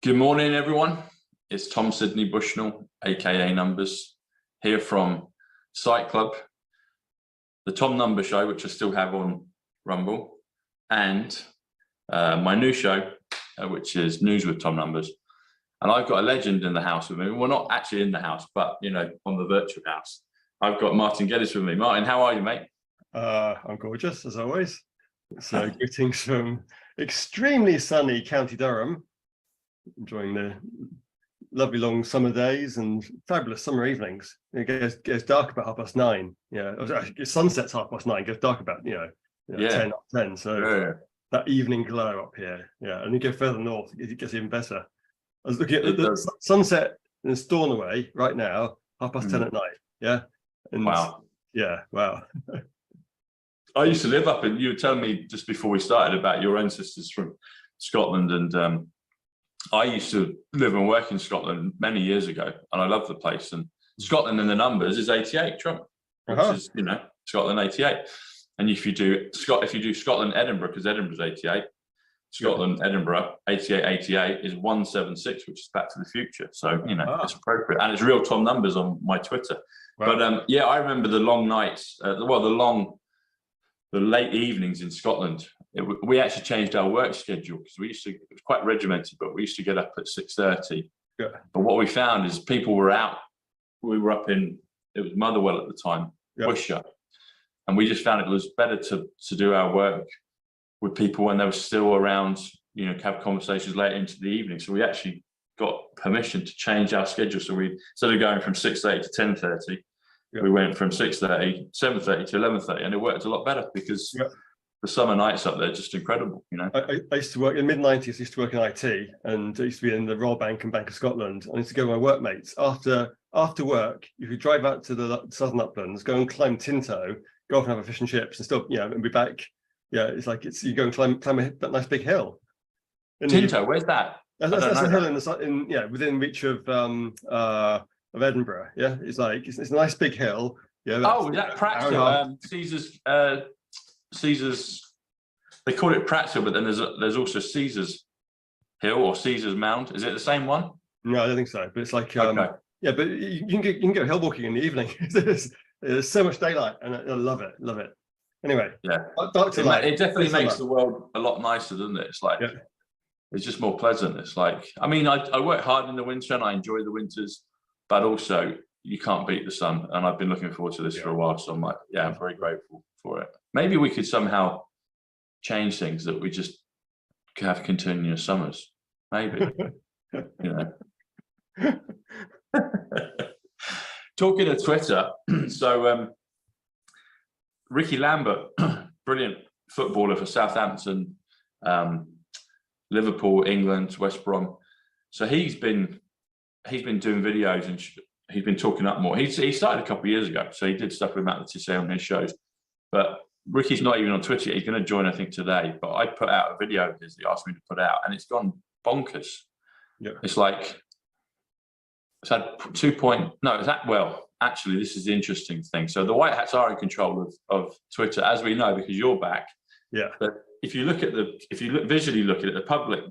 Good morning, everyone. It's Tom Sidney Bushnell, aka Numbers, here from Site Club, the Tom Number Show, which I still have on Rumble, and my new show, which is News with Tom Numbers. And I've got a legend in the house with me. Well, not actually in the house, but on the virtual house. I've got Martin Geddes with me. Martin, how are you, mate? I'm gorgeous, as always. So greetings from extremely sunny County Durham, enjoying the lovely long summer days and fabulous summer evenings. It gets dark about 9:30. Yeah, it sunsets 9:30. It gets dark about 10. So that evening glow up here. Yeah, and you go further north, it gets even better. I was looking at the sunset in Stornoway right now, 10:30 at night. Yeah. And wow. Yeah. Wow. I used to live up in, you were telling me just before we started about your ancestors from Scotland, and I used to live and work in Scotland many years ago, and I love the place. And Scotland in the numbers is 88, Trump, which is Scotland 88. And if you do Scotland Edinburgh, because Edinburgh's 88, Scotland Edinburgh 88 is 176, which is Back to the Future. So it's appropriate, and it's real Tom Numbers on my Twitter. Wow. But I remember the long nights, the late evenings in Scotland. We actually changed our work schedule because it was quite regimented, but we used to get up at 6:30. Yeah. But what we found is people were out. We were up in, it was Motherwell at the time, Worcestershire. And we just found it was better to do our work with people when they were still around, have conversations late into the evening. So we actually got permission to change our schedule. So we, instead of going from 6:30 to 10:30, we went from 6:30, 7:30 to 11:30, and it worked a lot better because the summer nights up there are just incredible. I used to work in the mid-90s. I used to work in IT, and I used to be in the Royal Bank and Bank of Scotland. And I used to go with my workmates after work. You could drive out to the Southern Uplands, go and climb Tinto, go off and have a fish and chips, and still, and be back. Yeah, you go and climb that nice big hill. Tinto, where's that? That's a hill within reach of Edinburgh. Yeah, it's a nice big hill. Yeah. Oh, is that Pratthill? Caesar's. They call it Pratthill, but then there's also Caesar's Hill or Caesar's Mound. Is it the same one? No, I don't think so. But it's but you can go hill walking in the evening. There's so much daylight, and I love it. Anyway, it definitely makes the world a lot nicer, doesn't it? It's it's just more pleasant. It's I work hard in the winter and I enjoy the winters, but also you can't beat the sun. And I've been looking forward to this for a while. So I'm very grateful for it. Maybe we could somehow change things that we just have continuous summers. Maybe, Talking of Twitter, so Ricky Lambert, brilliant footballer for Southampton, Liverpool, England, West Brom. So he's been doing videos and he's been talking up more. He started a couple of years ago, so he did stuff with Matt Letizia on his shows. But Ricky's not even on Twitter. He's going to join, I think, today. But I put out a video of his that he asked me to put out, and it's gone bonkers. Yeah, it's had actually, this is the interesting thing. So the White Hats are in control of Twitter, as we know, because you're back. Yeah. But if you visually look at it, the public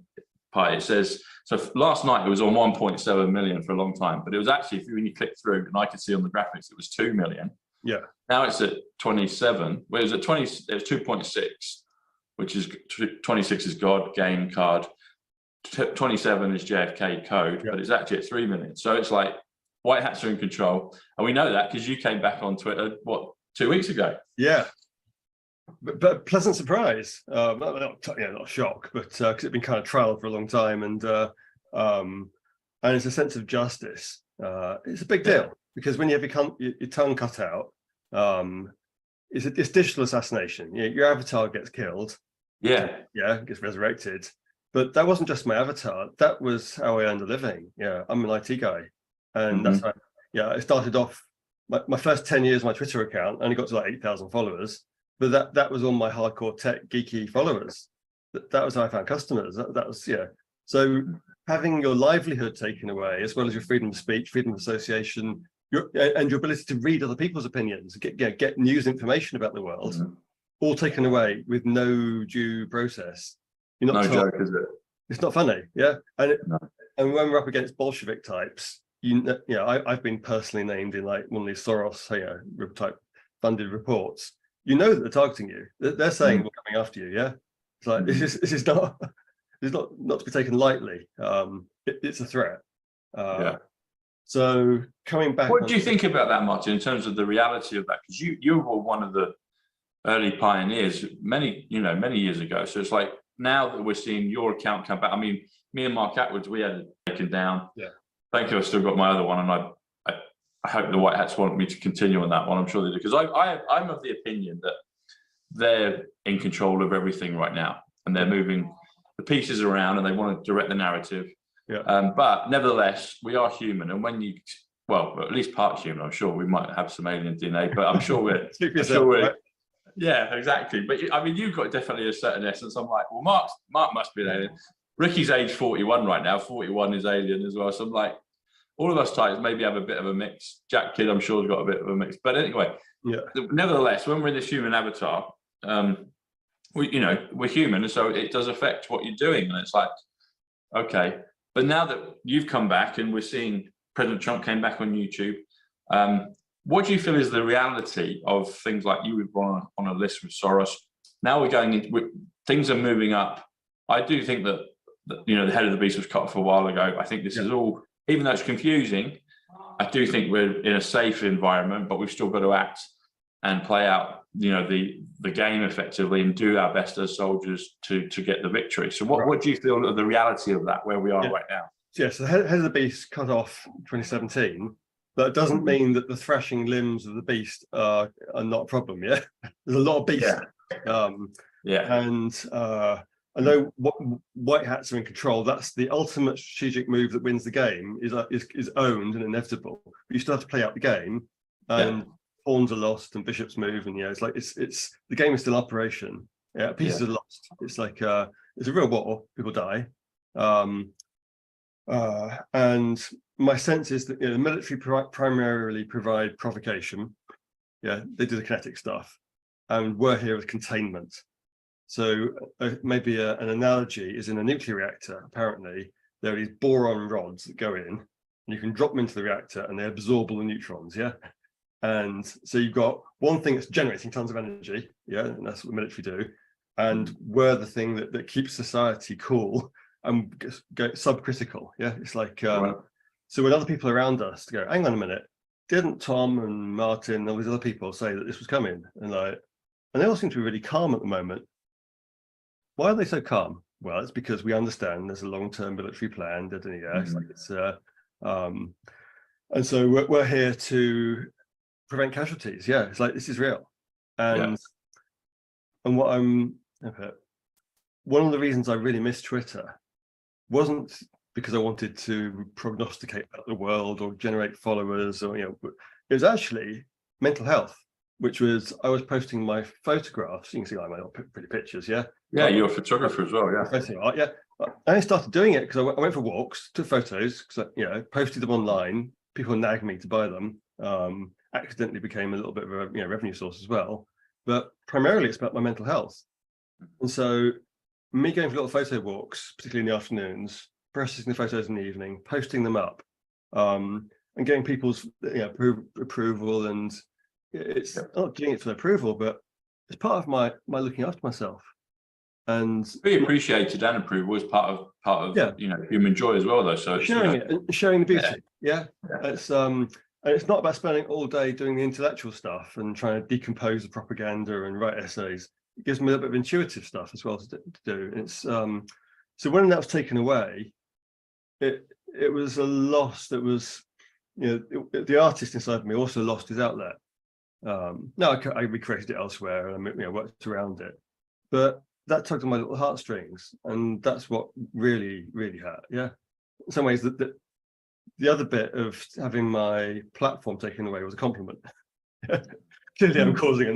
part, it says, so last night it was on 1.7 million for a long time, but it was actually, when you click through, and I could see on the graphics, it was 2 million. Yeah. Now it's at 27. Well, it was at 20. It was 2.6, which is 26 is God game card. 27 is JFK code, but it's actually at 3 million. So it's White Hats are in control, and we know that because you came back on Twitter 2 weeks ago. Yeah, but pleasant surprise. Not a shock, but because it'd been kind of trialed for a long time, and it's a sense of justice. It's a big deal because when you have your tongue cut out, it's digital assassination. Your avatar gets killed. Gets resurrected. But that wasn't just my avatar. That was how I earned a living. Yeah, I'm an IT guy. And that's how, I started off, my first 10 years, my Twitter account only got to 8,000 followers, but that was all my hardcore tech geeky followers. That was how I found customers. That was, So having your livelihood taken away, as well as your freedom of speech, freedom of association, and your ability to read other people's opinions, get news information about the world, all taken away with no due process. You're not no joke, is it? It's not funny, and And when we're up against Bolshevik types, I've been personally named in like one of these Soros, type funded reports. You know that they're targeting you. They're saying we're coming after you. Yeah, it's like this is not to be taken lightly. It's a threat. So coming back, what do you think about that, Martin, in terms of the reality of that? Because you were one of the early pioneers many years ago. So it's like now that we're seeing your account come back. I mean, me and Mark Atwood, we had it taken down. Yeah. Thank you. I've still got my other one, and I hope the White Hats want me to continue on that one. I'm sure they do, because I'm of the opinion that they're in control of everything right now, and they're moving the pieces around, and they want to direct the narrative. Yeah. But nevertheless, we are human, and when at least part human, I'm sure we might have some alien DNA, but I'm sure we're. Right? Yeah, exactly. But I mean, you've got definitely a certain essence. I'm like, well, Mark must be an alien. Ricky's age 41 right now. 41 is alien as well. So I'm like, all of us types maybe have a bit of a mix. Jack Kidd, I'm sure, has got a bit of a mix. But anyway, nevertheless, when we're in this human avatar, we're human, and so it does affect what you're doing. And it's like, okay. But now that you've come back, and we're seeing President Trump came back on YouTube, what do you feel is the reality of things like you were on a list with Soros? Now we're going into things are moving up. I do think that the head of the beast was cut off a while ago. I think this is all, even though it's confusing, I do think we're in a safe environment, but we've still got to act and play out, the game effectively, and do our best as soldiers to get the victory. So what do you feel of the reality of that, where we are right now? Yes, the head of the beast cut off 2017. But it doesn't mean that the thrashing limbs of the beast are not a problem. Yeah, there's a lot of beast. And I know what White Hats are in control. That's the ultimate strategic move that wins the game. Is owned and inevitable. But you still have to play out the game, and pawns are lost and bishops move, and it's like it's the game is still operation. Yeah, pieces are lost. It's like it's a real war. People die. And my sense is that the military primarily provide provocation. Yeah, they do the kinetic stuff, and we're here with containment. So maybe an analogy is in a nuclear reactor. Apparently, there are these boron rods that go in, and you can drop them into the reactor, and they absorb all the neutrons. Yeah, and so you've got one thing that's generating tons of energy. Yeah, and that's what the military do. And we're the thing that keeps society cool and go subcritical. Yeah, it's like so when other people around us go, hang on a minute, didn't Tom and Martin and all these other people say that this was coming? And they all seem to be really calm at the moment. Why are they so calm? Well, it's because we understand there's a long-term military plan. And so we're here to prevent casualties. Yeah, it's like this is real. And one of the reasons I really miss Twitter wasn't because I wanted to prognosticate about the world or generate followers, or it was actually mental health, which was I was posting my photographs. You can see like my pretty pictures. Yeah, you're a photographer as well. Yeah, I started doing it because I went for walks, took photos, because posted them online. People nagged me to buy them. Accidentally became a little bit of a revenue source as well, but primarily it's about my mental health. And so me going for little photo walks, particularly in the afternoons, processing the photos in the evening, posting them up, and getting people's approval. And it's not doing it for approval, but it's part of my looking after myself. And be appreciated and approval is part of human joy as well, though. So sharing it and sharing the beauty. It's and it's not about spending all day doing the intellectual stuff and trying to decompose the propaganda and write essays. It gives me a little bit of intuitive stuff as well to do. It's so when that was taken away, it was a loss that was, the artist inside me also lost his outlet. Now I recreated it elsewhere and worked around it, but that tugged on my little heartstrings, and that's what really hurt. Yeah, in some ways the other bit of having my platform taken away was a compliment. Clearly, I'm causing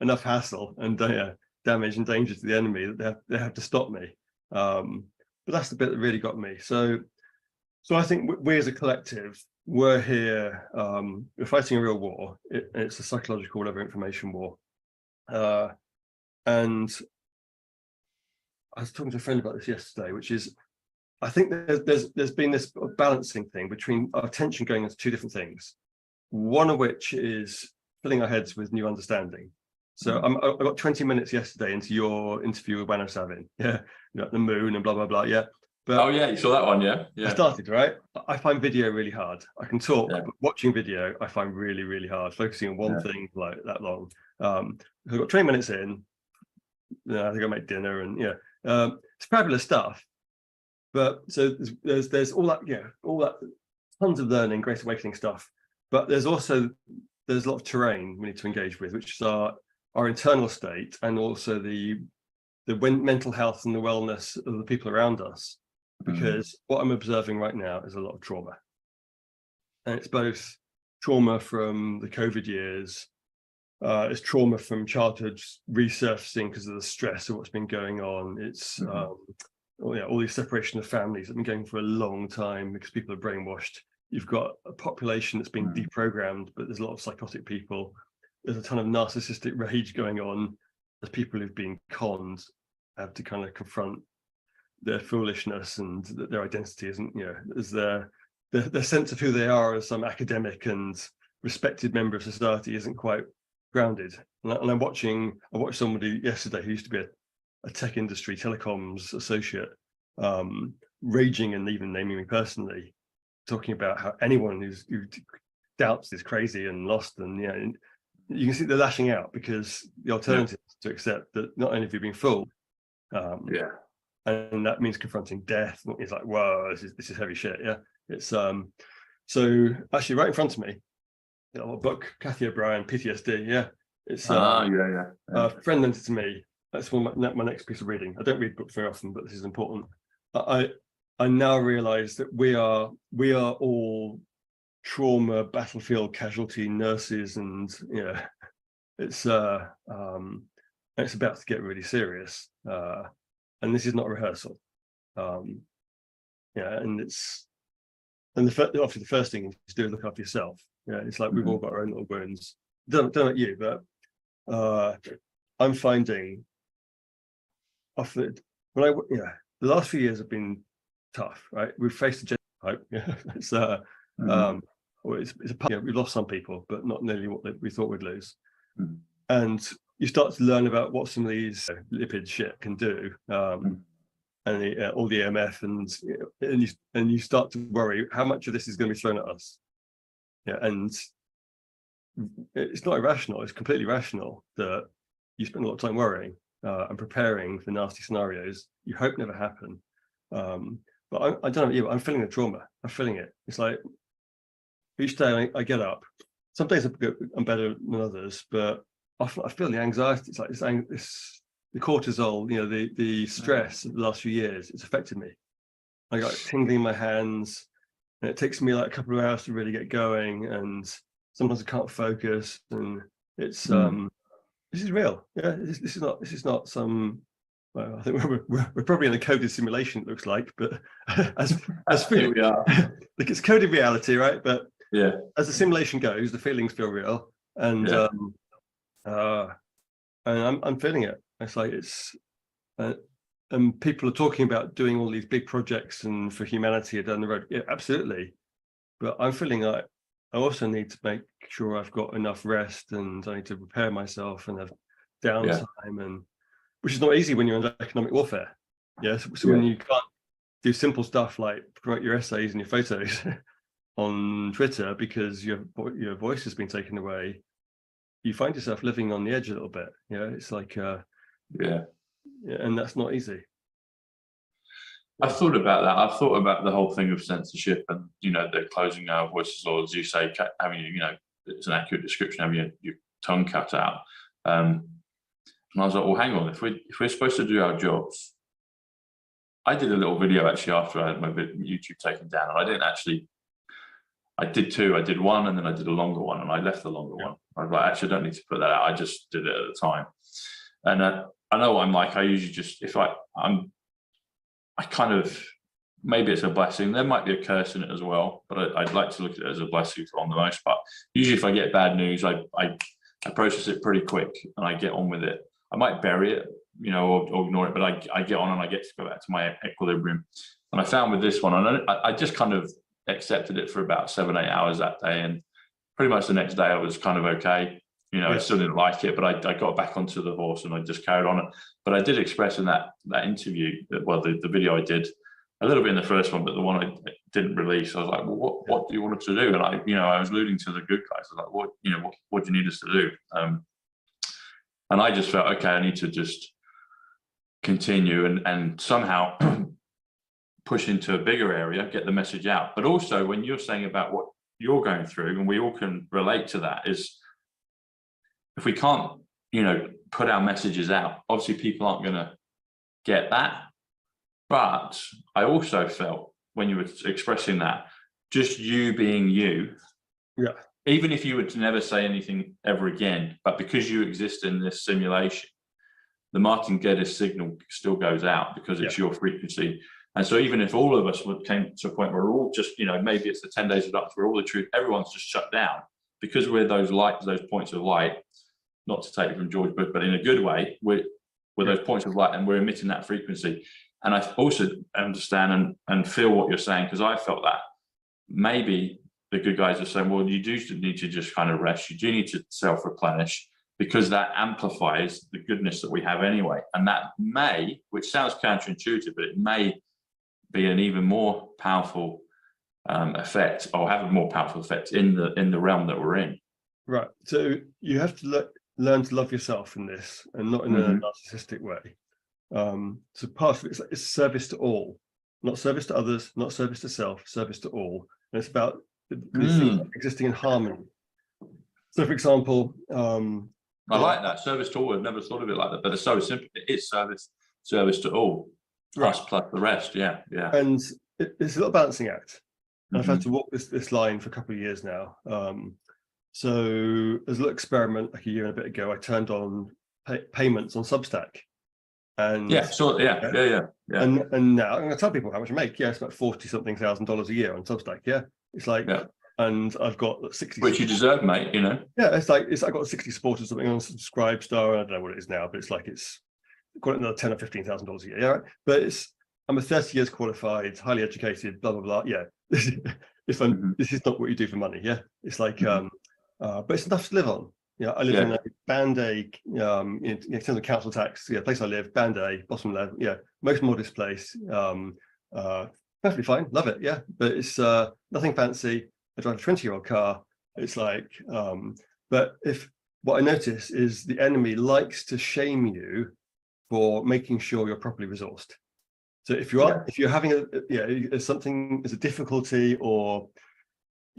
enough hassle and damage and danger to the enemy that they have to stop me. But that's the bit that really got me. So I think we as a collective, we're here. We're fighting a real war. It's a psychological, whatever, information war. And I was talking to a friend about this yesterday, which is I think there's been this balancing thing between our attention going into two different things. One of which is filling our heads with new understanding. So I got 20 minutes yesterday into your interview with Wano Savin. Yeah, the moon and blah blah blah. Yeah. But oh yeah, you saw that one, yeah. I started, right? I find video really hard. I can talk, but watching video I find really, really hard. Focusing on one thing like that long. I got 20 minutes in. I think I make dinner, and it's fabulous stuff. But so there's all that tons of learning, Great Awakening stuff. But there's a lot of terrain we need to engage with, which is our internal state, and also the mental health and the wellness of the people around us. Because what I'm observing right now is a lot of trauma, and it's both trauma from the COVID years, it's trauma from childhood resurfacing because of the stress of what's been going on. It's all these separation of families that have been going for a long time because people are brainwashed. You've got a population that's been deprogrammed, but there's a lot of psychotic people. There's a ton of narcissistic rage going on. There's people who've been conned, have to kind of confront their foolishness, and their identity isn't, there's their sense of who they are as some academic and respected member of society isn't quite grounded. And I watched somebody yesterday who used to be a tech industry telecoms associate, raging and even naming me personally, talking about how anyone who doubts is crazy and lost, and you can see they're lashing out because the alternative is to accept that not only have you been fooled, and that means confronting death. It's like, whoa, this is heavy shit. Yeah, it's so actually right in front of me, a book, Kathy O'Brien, PTSD. Yeah, it's a friend lent it to me. That's my next piece of reading. I don't read books very often, but this is important. I now realize that we are all trauma battlefield casualty nurses, and it's about to get really serious. And this is not a rehearsal. And obviously the first thing is to look after yourself. It's like we've all got our own little wounds. Don't know you, but I'm finding often the last few years have been tough, right? We've faced a gender hype. We've lost some people, but not nearly what we thought we'd lose. And you start to learn about what some of these lipid shit can do, and all the EMF, and you start to worry how much of this is going to be thrown at us. And it's not irrational; it's completely rational that you spend a lot of time worrying and preparing for nasty scenarios you hope never happen. But I don't know about you, I'm feeling the trauma. I'm feeling it. It's like each day I get up. Some days I'm better than others, but I feel the anxiety. It's like the cortisol, the stress of the last few years. It's affected me. I got tingling in my hands, and it takes me like a couple of hours to really get going. And sometimes I can't focus. And it's this is real. Yeah, this is not some. Well, I think we're probably in a coded simulation. It looks like, but as here we are. Like it's coded reality, right? But as the simulation goes, the feelings feel real, and I'm feeling it. It's like and people are talking about doing all these big projects and for humanity down the road. Yeah, absolutely. But I'm feeling like I also need to make sure I've got enough rest, and I need to prepare myself and have downtime, and which is not easy when you're under economic warfare. So when you can't do simple stuff like promote your essays and your photos on Twitter because your voice has been taken away, you find yourself living on the edge a little bit. It's like and that's not easy. I've thought about that. I've thought about the whole thing of censorship and the closing our voices, or as you say, having it's an accurate description, having your tongue cut out. And I was like, well, hang on, if we're supposed to do our jobs, I did a little video actually after I had my YouTube taken down, and I did two. I did one, and then I did a longer one, and I left the longer one. I was like, actually, I don't need to put that out. I just did it at the time. And I know what I'm like. I usually just, I kind of, maybe it's a blessing. There might be a curse in it as well, but I'd like to look at it as a blessing on the most part. Usually if I get bad news, I process it pretty quick and I get on with it. I might bury it, or ignore it, but I get on and I get to go back to my equilibrium. And I found with this one, I just kind of accepted it for about 7-8 hours that day, and pretty much the next day I was kind of okay. I still didn't like it, but I got back onto the horse and I just carried on it. But I did express in that interview, well, the video I did a little bit in the first one, but the one I didn't release, I was like, well, what do you want us to do? And I was alluding to the good guys. I was like, what do you need us to do? And I just felt, okay, I need to just continue and somehow push into a bigger area, get the message out. But also when you're saying about what you're going through, and we all can relate to that, is if we can't, put our messages out, obviously people aren't going to get that. But I also felt when you were expressing that, just you being you, even if you were to never say anything ever again, but because you exist in this simulation, the Martin Geddes signal still goes out because it's your frequency. And so even if all of us came to a point where we're all just, maybe it's the 10 days of darkness, we're all the truth, everyone's just shut down, because we're those lights, those points of light, not to take it from George Bush, but in a good way, we're those points of light and we're emitting that frequency. And I also understand and feel what you're saying, because I felt that maybe the good guys are saying, well, you do need to just kind of rest. You do need to self-replenish, because that amplifies the goodness that we have anyway. And that may, which sounds counterintuitive, but it may be an even more powerful effect, or have a more powerful effect in the realm that we're in. Right. So you have to learn to love yourself in this, and not in a narcissistic way. So part of it's service to all, not service to others, not service to self, service to all. And it's about these things existing in harmony. So, for example, I like that, service to all. I've never thought of it like that, but it's so simple. It's service to all, plus the rest. Yeah. And it's a little balancing act. I've had to walk this line for a couple of years now. So there's a little experiment like a year and a bit ago. I turned on payments on Substack. And yeah. And now I'm going to tell people how much I make. Yeah, it's about $40-something thousand a year on Substack. Yeah, it's like, and I've got 60. Which you deserve, mate. Yeah, it's like I've got 60 supporters, something on Subscribestar. I don't know what it is now, but it's like call it another $10,000 or $15,000 a year. Yeah, right? But I'm a 30 years qualified, highly educated, blah blah blah. Yeah, this is not what you do for money. Yeah, it's like but it's enough to live on. I live in a Band A, in terms of council tax, place I live, Band A, bottom left, most modest place, perfectly fine, love it, but it's nothing fancy. I drive a 20-year-old car. It's like, but what I notice is the enemy likes to shame you for making sure you're properly resourced. So if you're having something is a difficulty, or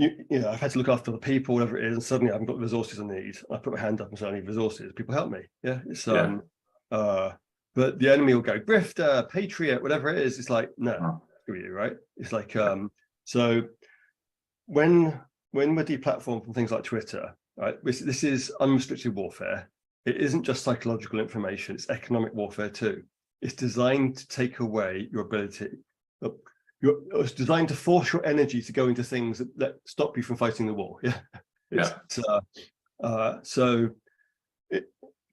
I've had to look after the people, whatever it is, and suddenly I haven't got the resources I need. I put my hand up and say I need resources. People help me. Yeah, it's but the enemy will go grifter, patriot, whatever it is. It's like, no, screw you, right? It's like so when we're deplatformed from things like Twitter, right? This is unrestricted warfare. It isn't just psychological information; it's economic warfare too. It's designed to take away your ability. It's designed to force your energy to go into things that stop you from fighting the war. But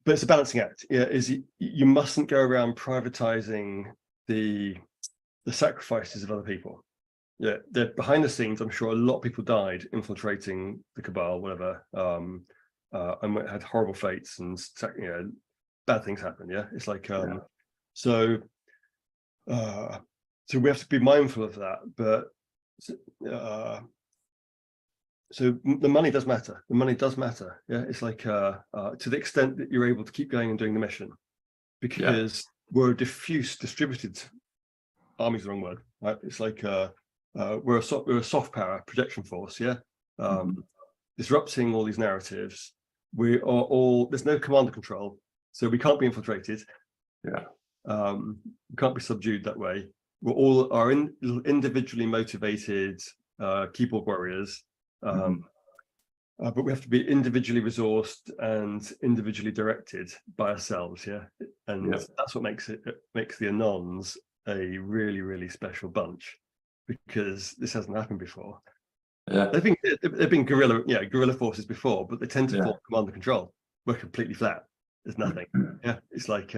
it's a balancing act. You mustn't go around privatizing the sacrifices of other people. They're behind the scenes. I'm sure a lot of people died infiltrating the cabal, whatever, and had horrible fates, and bad things happen. It's like so we have to be mindful of that, but so the money does matter. The money does matter. It's like to the extent that you're able to keep going and doing the mission, because we're a distributed army is the wrong word, right? It's like we're a soft power projection force, disrupting all these narratives. We are all, there's no command and control, so we can't be infiltrated. We can't be subdued that way. We're all individually motivated keyboard warriors, but we have to be individually resourced and individually directed by ourselves. And that's what makes the Anons a really, really special bunch, because this hasn't happened before. They've been guerrilla forces before, but they tend to form command and control. We're completely flat. There's nothing. It's like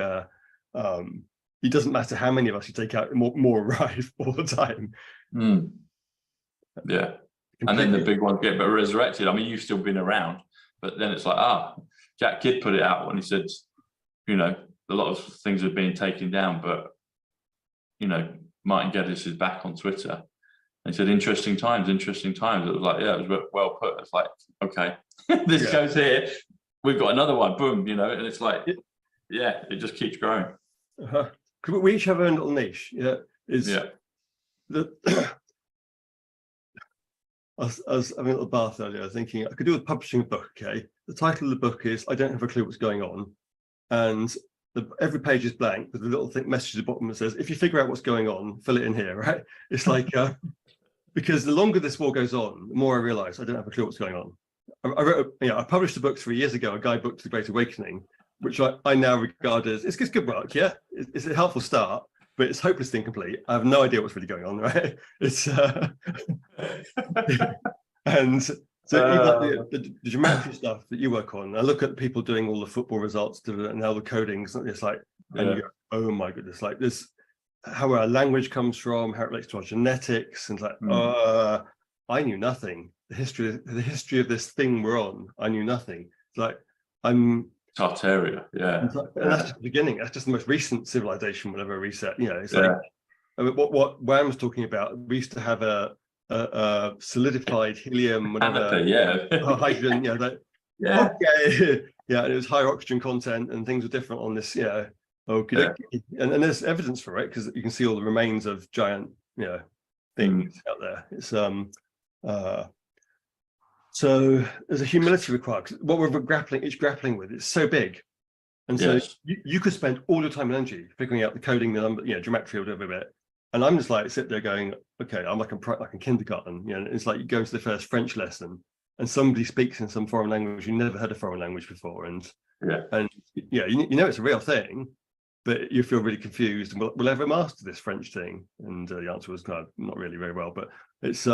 it doesn't matter how many of us you take out, more arrive all the time. Yeah. And then the big ones get resurrected. I mean, you've still been around, but then it's like, Jack Kidd put it out when he said, you know, a lot of things have been taken down, but, you know, Martin Geddes is back on Twitter. And he said, interesting times. It was like, yeah, it was well put. It's like, okay, this goes here. We've got another one, boom, you know, and it's like, yeah, it just keeps growing. We each have our own little niche. I was having a little bath earlier, thinking I could do with publishing a book. Okay, the title of the book is "I Don't Have a Clue What's Going On," and every page is blank with a little message at the bottom that says, "If you figure out what's going on, fill it in here." Right? It's like because the longer this war goes on, the more I realise I don't have a clue what's going on. I published a book 3 years ago, a guidebook to the Great Awakening, which I now regard as it's good work. Yeah, it's a helpful start, but it's hopelessly incomplete. I have no idea what's really going on, right? It's and so even the geometry stuff that you work on, I look at people doing all the football results and now the coding. It's like, and you go, oh my goodness, like this, how our language comes from, how it relates to our genetics, and like, I knew nothing. The history of this thing we're on, I knew nothing. It's like Tartaria, and that's just the beginning. That's just the most recent civilization will ever reset. You know, it's like what Wham was talking about. We used to have a solidified helium, whatever, hydrogen. Okay, and it was higher oxygen content, and things were different on this. And there's evidence for it because you can see all the remains of giant, things out there. It's so there's a humility required. What we're grappling with, it's so big, and so you could spend all your time and energy figuring out the coding, the number, geometry or whatever bit, and I'm just like sit there going, okay, I'm like in kindergarten. It's like you go to the first French lesson, and somebody speaks in some foreign language you never heard a foreign language before, and it's a real thing, but you feel really confused. And will I ever master this French thing? And the answer was kind of not really very well, but it's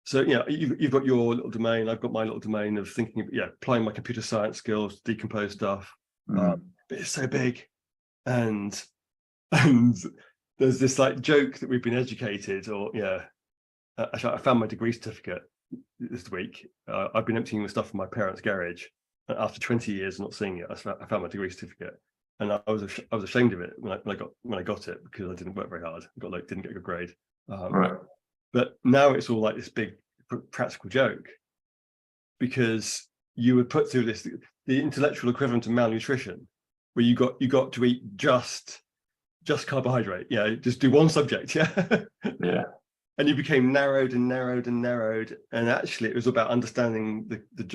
so you've got your little domain, I've got my little domain of thinking, applying my computer science skills to decompose stuff. But it's so big, and there's this like joke that we've been educated, or actually I found my degree certificate this week. I've been emptying the stuff from my parents' garage, and after 20 years not seeing it, I found my degree certificate, and I was ashamed of it when I got it, because I didn't work very hard. Didn't get a good grade. But now it's all like this big practical joke, because you were put through the intellectual equivalent of malnutrition, where you got to eat just carbohydrate, just do one subject, and you became narrowed, and actually it was about understanding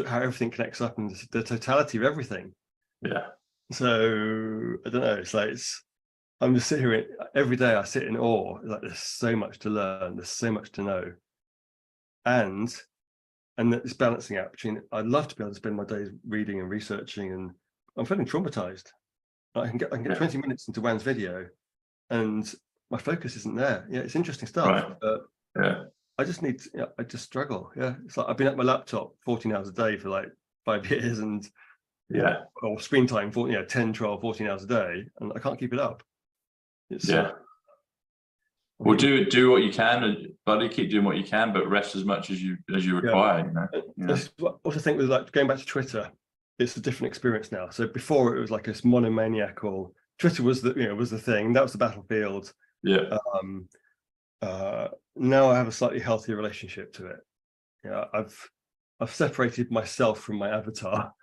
how everything connects up and the totality of everything. So I don't know, it's like I'm just sitting here every day. I sit in awe. Like there's so much to learn. There's so much to know, and this balancing act between. I'd love to be able to spend my days reading and researching, and I'm feeling traumatized. I can get 20 minutes into Wan's video, and my focus isn't there. It's interesting stuff. But I just need. I just struggle. It's like I've been at my laptop 14 hours a day for like 5 years, and or screen time for 10, 12, 14 hours a day, and I can't keep it up. Well, do what you can, buddy. Keep doing what you can, but rest as much as you require. I also think with like going back to Twitter, it's a different experience now. So before it was like this monomaniacal. Twitter was the thing. That was the battlefield. Now I have a slightly healthier relationship to it. I've separated myself from my avatar.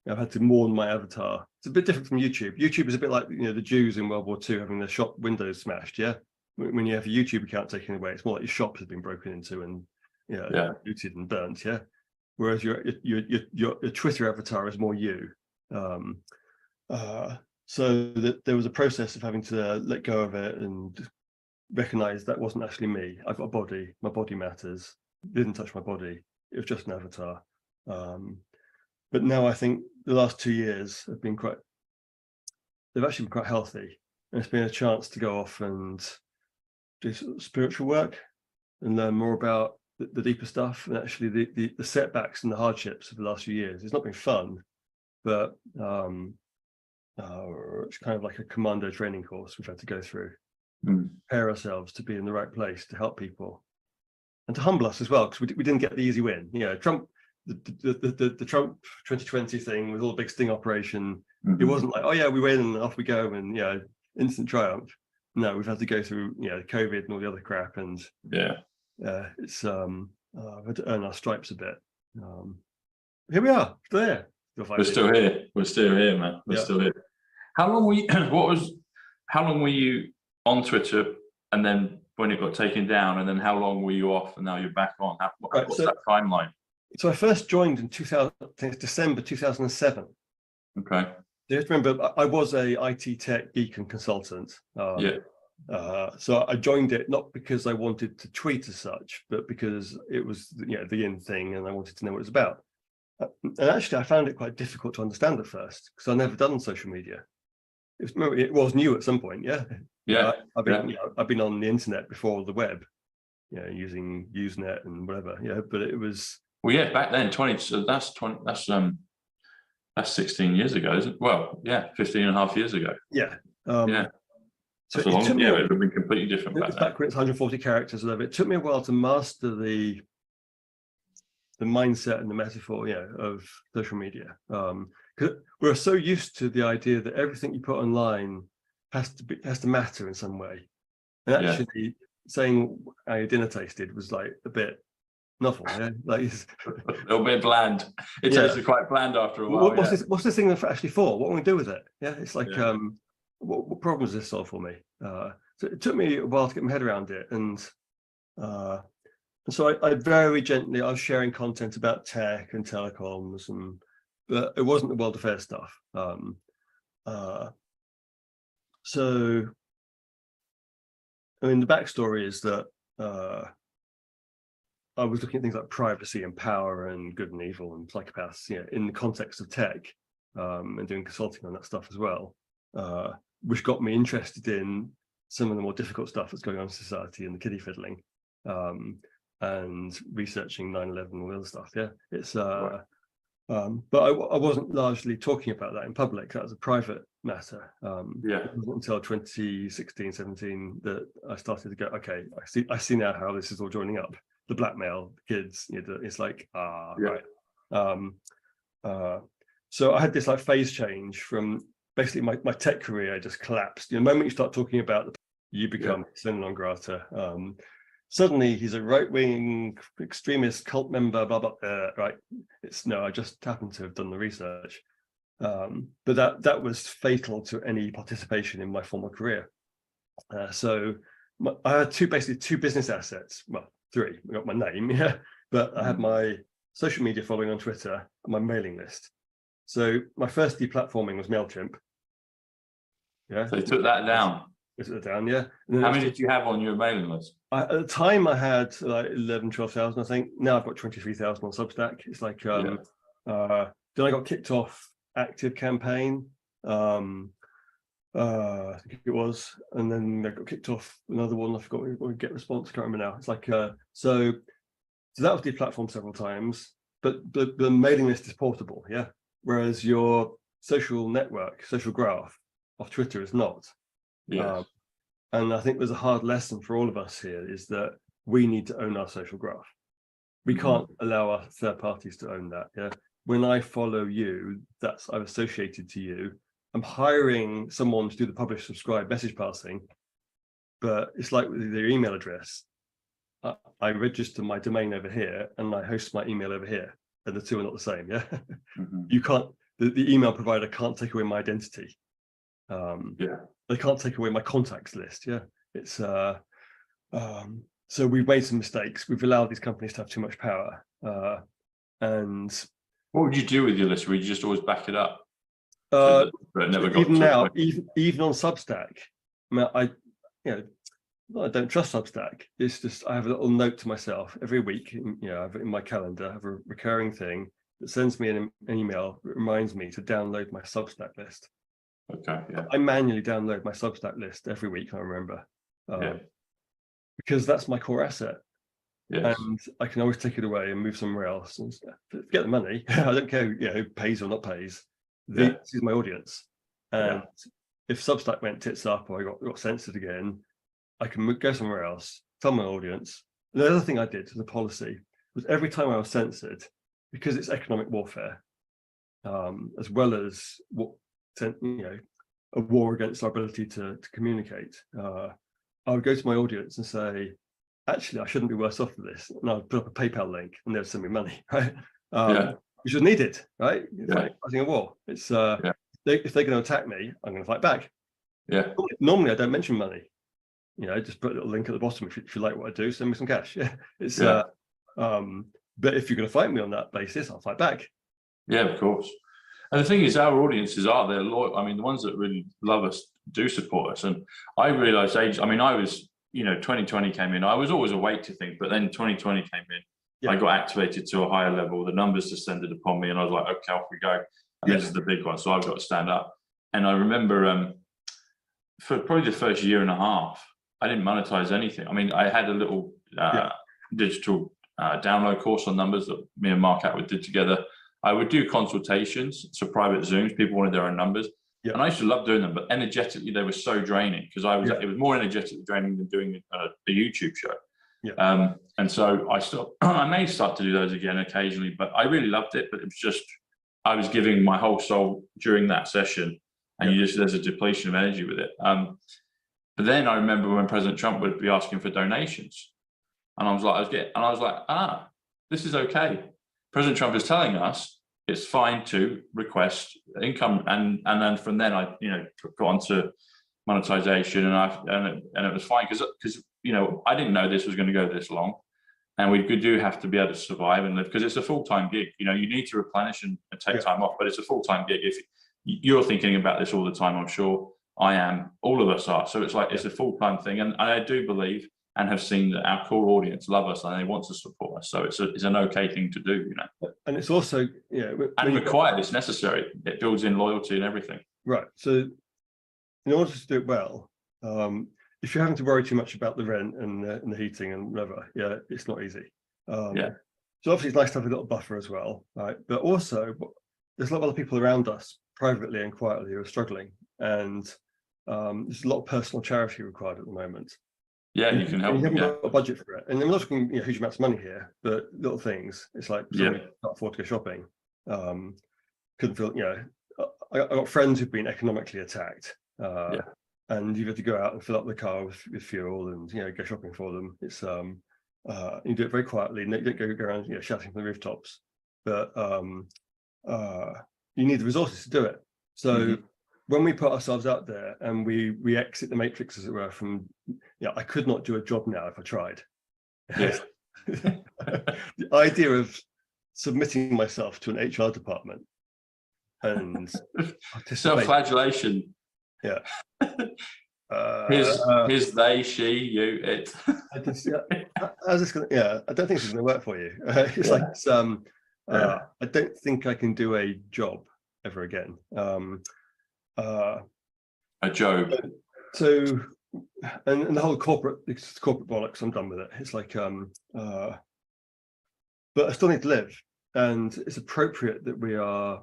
I've had to mourn my avatar. It's a bit different from YouTube. YouTube is a bit like the Jews in World War II having their shop windows smashed. When you have a YouTube account taken away, it's more like your shop has been broken into and looted and burnt. Whereas your Twitter avatar is more you. So that there was a process of having to let go of it and recognize that wasn't actually me. I've got a body. My body matters. It didn't touch my body. It was just an avatar. But now I think the last 2 years have been they've actually been quite healthy. And it's been a chance to go off and do spiritual work and learn more about the deeper stuff, and actually the setbacks and the hardships of the last few years. It's not been fun, but it's kind of like a commando training course we've had to go through, Mm. prepare ourselves to be in the right place to help people, and to humble us as well, because we didn't get the easy win. Trump, the Trump 2020 thing was all a big sting operation. Mm-hmm. It wasn't like, oh yeah, we win and off we go and instant triumph. No, we've had to go through COVID and all the other crap, and it's we've had to earn our stripes a bit. Here we are, still here. We're still here. We're still here, man. We're still here. How long were you? How long were you on Twitter, and then when it got taken down, and then how long were you off, and now you're back on? What's that timeline? So I first joined in December 2007. Okay. You have to remember, I was a IT tech geek and consultant. So I joined it not because I wanted to tweet as such, but because it was the in thing, and I wanted to know what it was about. And actually, I found it quite difficult to understand at first, because I'd never done social media. It was new at some point, I've been on the internet before the web, using Usenet and whatever, but it was back then 20. So that's 20. That's 16 years ago, isn't it? Well, 15 and a half years ago. So it would have been completely different back then. Back when it's 140 characters, or whatever. It took me a while to master the mindset and the metaphor, of social media. Because we're so used to the idea that everything you put online has to matter in some way. And actually saying how your dinner tasted was like a bit novel, like a little bit bland. It tasted quite bland after a while. What's this thing actually for? What am I do with it? It's like what problem does this solve for me? So it took me a while to get my head around it, and so I very gently, I was sharing content about tech and telecoms, but it wasn't the world affairs stuff. So I mean, the backstory is that I was looking at things like privacy and power and good and evil and psychopaths, in the context of tech, and doing consulting on that stuff as well, which got me interested in some of the more difficult stuff that's going on in society and the kiddie fiddling, and researching 9/11 and all the other stuff. It's but I wasn't largely talking about that in public. That was a private matter. It wasn't until 2016, 17 that I started to go, okay, I see now how this is all joining up. The blackmail, the kids, it's like, right. So I had this like phase change from basically my tech career just collapsed. The moment you start talking about you become persona non grata. Suddenly he's a right-wing extremist cult member, blah, blah, right. I just happened to have done the research. But that was fatal to any participation in my former career. So I had two business assets. Well, three. I got my name, but I had my social media following on Twitter and my mailing list. So my first deplatforming was MailChimp. So they took that down. Took it down, How many did you have on your mailing list? At the time I had like 11, 12,000, I think. Now I've got 23,000 on Substack. It's like, then I got kicked off Active Campaign. I think it was, and then I got kicked off another one. I forgot what Get Response. I can't remember now. It's like so that was deplatformed several times, but the mailing list is portable, whereas your social network, social graph of Twitter is not. And I think there's a hard lesson for all of us here, is that we need to own our social graph. We can't allow our third parties to own that. When I follow you, I'm associated to you. I'm hiring someone to do the publish subscribe message passing, but it's like with their email address. I register my domain over here and I host my email over here, and the two are not the same. You can't, the email provider can't take away my identity. They can't take away my contacts list. It's so we've made some mistakes. We've allowed these companies to have too much power. And what would you do with your list? Would you just always back it up? Even now, even on Substack, I don't trust Substack. It's just I have a little note to myself every week. I have it in my calendar. I have a recurring thing that sends me an email that reminds me to download my Substack list. Okay. I manually download my Substack list every week. I remember, because that's my core asset. And I can always take it away and move somewhere else and get the money. I don't care, who pays or not pays. This is my audience, And if Substack went tits up or I got censored again, I can go somewhere else, tell my audience. And the other thing I did as a policy was every time I was censored, because it's economic warfare, as well as what, a war against our ability to communicate. I would go to my audience and say, actually, I shouldn't be worse off for this. And I'd put up a PayPal link and they'd send me money, right? Which was needed, right? Fighting a war. It's if they're going to attack me, I'm going to fight back. Normally I don't mention money. Just put a little link at the bottom if you like what I do, send me some cash. It's but if you're going to fight me on that basis, I'll fight back. Yeah, of course. And the thing is, our audiences are, they're loyal. I mean, the ones that really love us do support us. And I realized I was, 2020 came in. I was always awake to things, but then 2020 came in. I got activated to a higher level. The numbers descended upon me, and I was like, okay, off we go. And this is the big one. So I've got to stand up. And I remember for probably the first year and a half, I didn't monetize anything. I mean, I had a little digital download course on numbers that me and Mark Atwood did together. I would do consultations, so private Zooms. People wanted their own numbers, and I used to love doing them. But energetically, they were so draining because it was more energetically draining than doing a YouTube show. And so I may start to do those again occasionally, but I really loved it. But it was just, I was giving my whole soul during that session, and there's a depletion of energy with it. But then I remember when President Trump would be asking for donations, and I was like, this is okay. President Trump is telling us it's fine to request income, and then from then I got onto monetization, and it was fine because I didn't know this was going to go this long, and we do have to be able to survive and live because it's a full-time gig. You need to replenish and take time off, but it's a full-time gig. If you're thinking about this all the time, I'm sure I am. All of us are. So it's like it's a full-time thing, and I do believe and have seen that our core audience love us and they want to support us. So it's an okay thing to do, And it's also, and required. It's necessary. It builds in loyalty and everything. Right. So in order to do it well, if you're having to worry too much about the rent and the heating and whatever, it's not easy. So obviously it's nice to have a little buffer as well, right? But also there's a lot of other people around us, privately and quietly, who are struggling, and there's a lot of personal charity required at the moment. You can help. You haven't got a budget for it, and I'm not talking huge amounts of money here, but little things. It's like somebody can't afford to go shopping. Couldn't feel. I got friends who've been economically attacked, and you've had to go out and fill up the car with fuel and go shopping for them. It's you do it very quietly, and you don't go around shouting from the rooftops. But you need the resources to do it. So. When we put ourselves out there and we exit the matrix, as it were, from, I could not do a job now if I tried. The idea of submitting myself to an HR department and self-flagellation. His, they, she, you, it. I don't think this is going to work for you. It's like I don't think I can do a job ever again. A job. So, and the whole corporate bollocks, I'm done with it. It's like, but I still need to live, and it's appropriate that we are.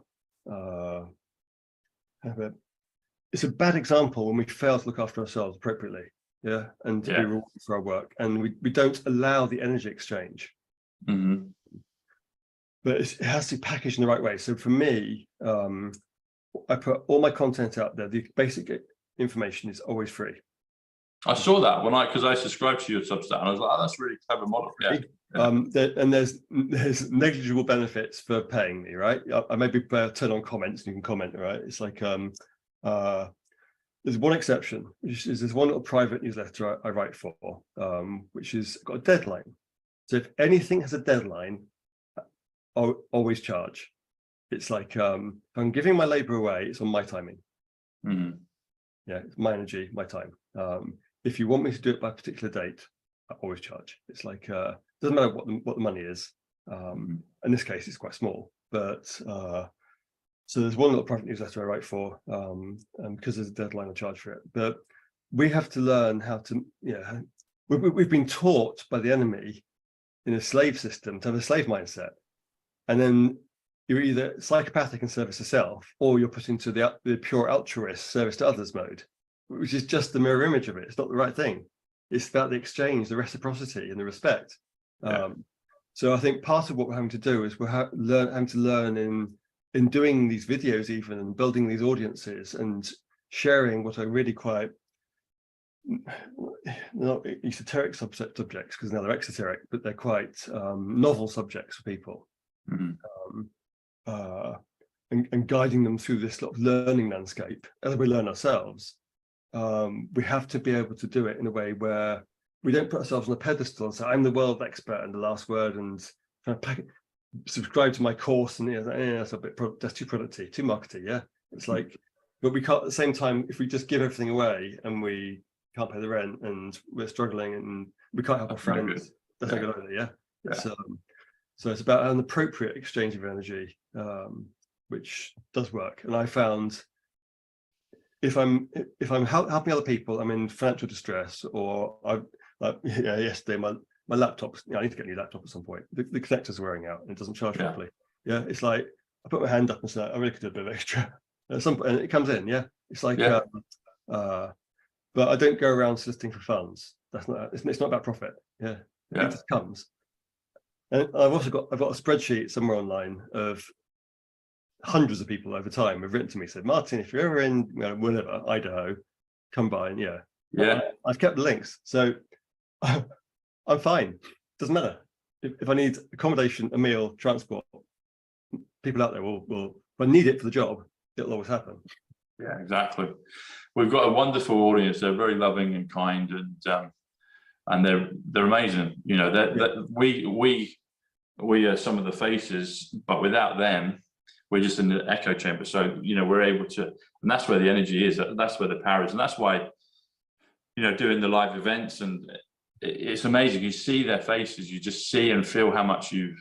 It's a bad example when we fail to look after ourselves appropriately, and to be rewarded for our work, and we don't allow the energy exchange. But it has to be packaged in the right way. So for me, I put all my content out there. The basic information is always free. I saw that because I subscribed to your Substack, and I was like, that's a really clever model. And there's negligible benefits for paying me, right? I maybe turn on comments and you can comment, right? It's like there's one exception, which is there's one little private newsletter I write for, which is got a deadline. So if anything has a deadline, I'll always charge. It's like if I'm giving my labor away, it's on my timing. It's my energy, my time. If you want me to do it by a particular date, I always charge. It's like doesn't matter what the money is. In this case, it's quite small, but so there's one little private newsletter I write for, and because there's a deadline, I charge for it. But we have to learn how to, we've been taught by the enemy in a slave system to have a slave mindset, and then you're either psychopathic and service to self, or you're put into the pure altruist service to others mode, which is just the mirror image of it. It's not the right thing. It's about the exchange, the reciprocity, and the respect. Yeah. So I think part of what we're having to do is we're having to learn in doing these videos, even, and building these audiences and sharing what are really quite not esoteric subjects, because now they're exoteric, but they're quite novel subjects for people. And guiding them through this sort of learning landscape as we learn ourselves. We have to be able to do it in a way where we don't put ourselves on a pedestal and say, I'm the world expert and the last word, and kind of subscribe to my course, and that's a bit that's too productive, too markety. Yeah, it's like, but we can't at the same time, if we just give everything away and we can't pay the rent and we're struggling and we can't help our friends, that's not good either. Yeah. So it's about an appropriate exchange of energy, which does work. And I found if I'm helping other people, I'm in financial distress, or yesterday my laptop's, I need to get a new laptop at some point. The connector's wearing out and it doesn't charge properly. Yeah, it's like I put my hand up and say, I really could do a bit of extra. At some point, and it comes in. Yeah, it's like, but I don't go around soliciting for funds. That's not. It's not about profit. Yeah, it just comes. And I've got a spreadsheet somewhere online of hundreds of people over time have written to me, said, Martin, if you're ever in whatever, Idaho, come by. And I've kept the links, so I'm fine. Doesn't matter. If I need accommodation, a meal, transport, people out there will, if I need it for the job, it'll always happen. Yeah, exactly. We've got a wonderful audience. They're very loving and kind, and they're amazing. You know, we are some of the faces, but without them, we're just in the echo chamber. So, you know, we're able to, and that's where the energy is. That's where the power is, and that's why, you know, doing the live events, and it's amazing. You see their faces, you just see and feel how much you've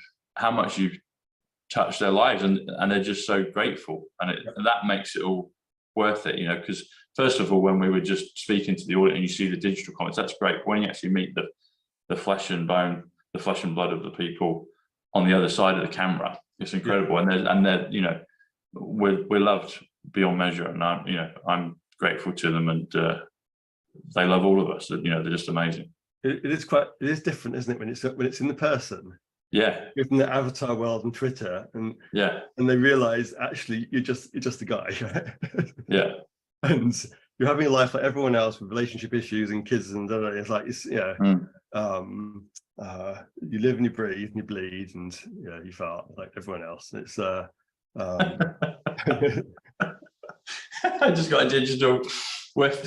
touched their lives, and they're just so grateful, and that makes it all worth it. You know, because first of all, when we were just speaking to the audience and you see the digital comments, that's great. But when you actually meet the flesh and bone, the flesh and blood of the people on the other side of the camera, it's incredible. And they're you know, we're loved beyond measure, and I'm grateful to them, and they love all of us. You know, they're just amazing. It is different, isn't it, when it's in the person? Yeah, from the avatar world and Twitter, and they realize actually you're just a guy. Yeah, and you're having a life like everyone else with relationship issues and kids, and it's like you live and you breathe and you bleed and you fart like everyone else. It's I just got a digital whiff.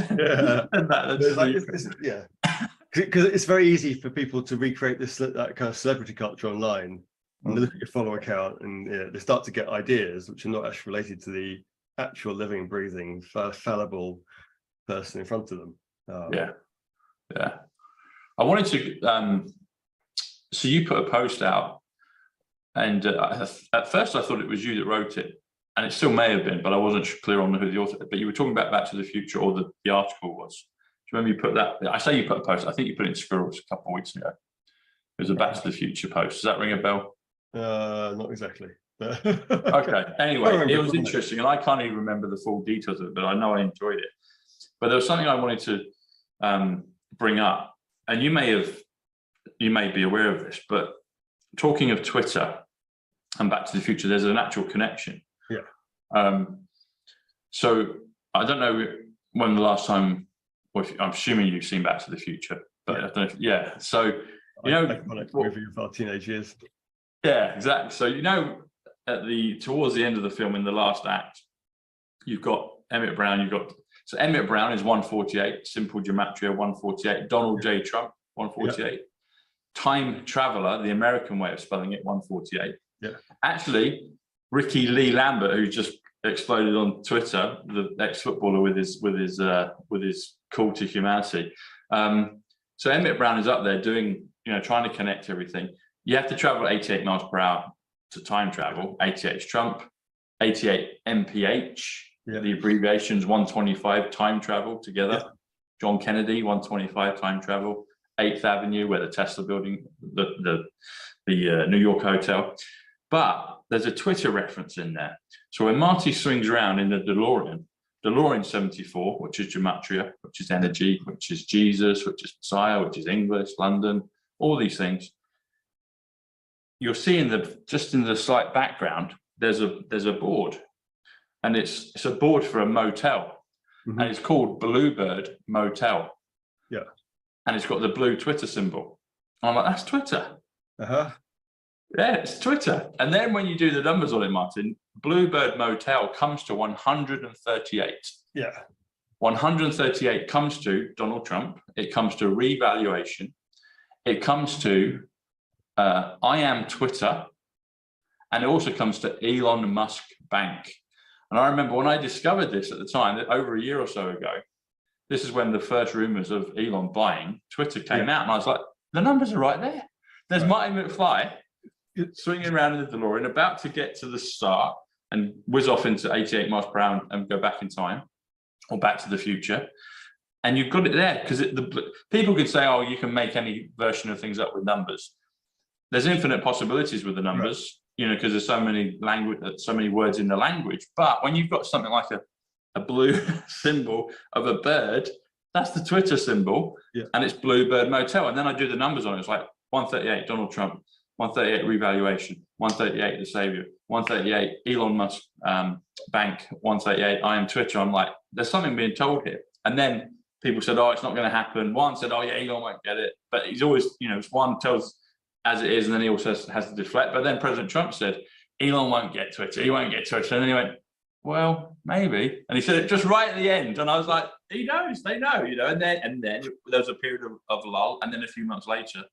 Because it's very easy for people to recreate that kind of celebrity culture online, and they look at your follower count, and they start to get ideas which are not actually related to the actual living, breathing, fallible person in front of them. I wanted to. So you put a post out, and at first I thought it was you that wrote it, and it still may have been, but I wasn't clear on who the author. But you were talking about Back to the Future, or the article was. Do you remember you put that? I say you put a post. I think you put it in Squirrels a couple of weeks ago. It was a Back to the Future post. Does that ring a bell? Not exactly. Okay. Anyway, it was interesting, and I can't even remember the full details of it, but I know I enjoyed it. But there was something I wanted to bring up, and you may be aware of this, but talking of Twitter and Back to the Future, there's a natural connection. Yeah. So I don't know when the last time. Well, I'm assuming you've seen Back to the Future, but I don't know. So with our teenage years. Yeah, exactly. So towards the end of the film, in the last act, you've got Emmett Brown. So Emmett Brown is 148, simple gematria 148. Donald J. Trump 148. Yeah. Time Traveler, the American way of spelling it, 148. Yeah. Actually, Ricky Lee Lambert, who just exploded on Twitter, the ex-footballer with his call to humanity. So Emmett Brown is up there doing, trying to connect everything. You have to travel 88 miles per hour to time travel. 88 is Trump, 88 MPH, the abbreviations 125 time travel together. Yeah. John Kennedy, 125 time travel. 8th Avenue, where the Tesla building, the New York hotel. But there's a Twitter reference in there. So when Marty swings around in the DeLorean 74, which is gematria, which is energy, which is Jesus, which is Messiah, which is English, London, all these things, you'll see just in the slight background, there's a board, and it's a board for a motel, and it's called Bluebird Motel. Yeah. And it's got the blue Twitter symbol. And I'm like, that's Twitter. Yeah, it's Twitter. And then when you do the numbers on it, Martin, Bluebird Motel comes to 138. Yeah. 138 comes to Donald Trump. It comes to revaluation. It comes to I am Twitter. And it also comes to Elon Musk Bank. And I remember when I discovered this at the time, over a year or so ago, this is when the first rumors of Elon buying Twitter came out. And I was like, the numbers are right there. There's Martin McFly swinging around in the DeLorean, about to get to the start and whiz off into 88 miles per hour and go back in time, or back to the future. And you've got it there, because people can say, oh, you can make any version of things up with numbers. There's infinite possibilities with the numbers, you know, because there's so many words in the language. But when you've got something like a blue symbol of a bird, that's the Twitter symbol, and it's Bluebird Motel. And then I do the numbers on it. It's like 138 Donald Trump, 138 revaluation, 138 the savior, 138 Elon Musk Bank, 138 I am Twitter. I'm like, there's something being told here. And then people said, oh, it's not going to happen. One said, oh yeah, Elon won't get it. But he's always, you know, one tells as it is, and then he also has to deflect. But then President Trump said, Elon won't get Twitter. He won't get Twitter. And then he went, well, maybe. And he said it just right at the end. And I was like, he knows, they know, you know. And then there was a period of lull. And then a few months later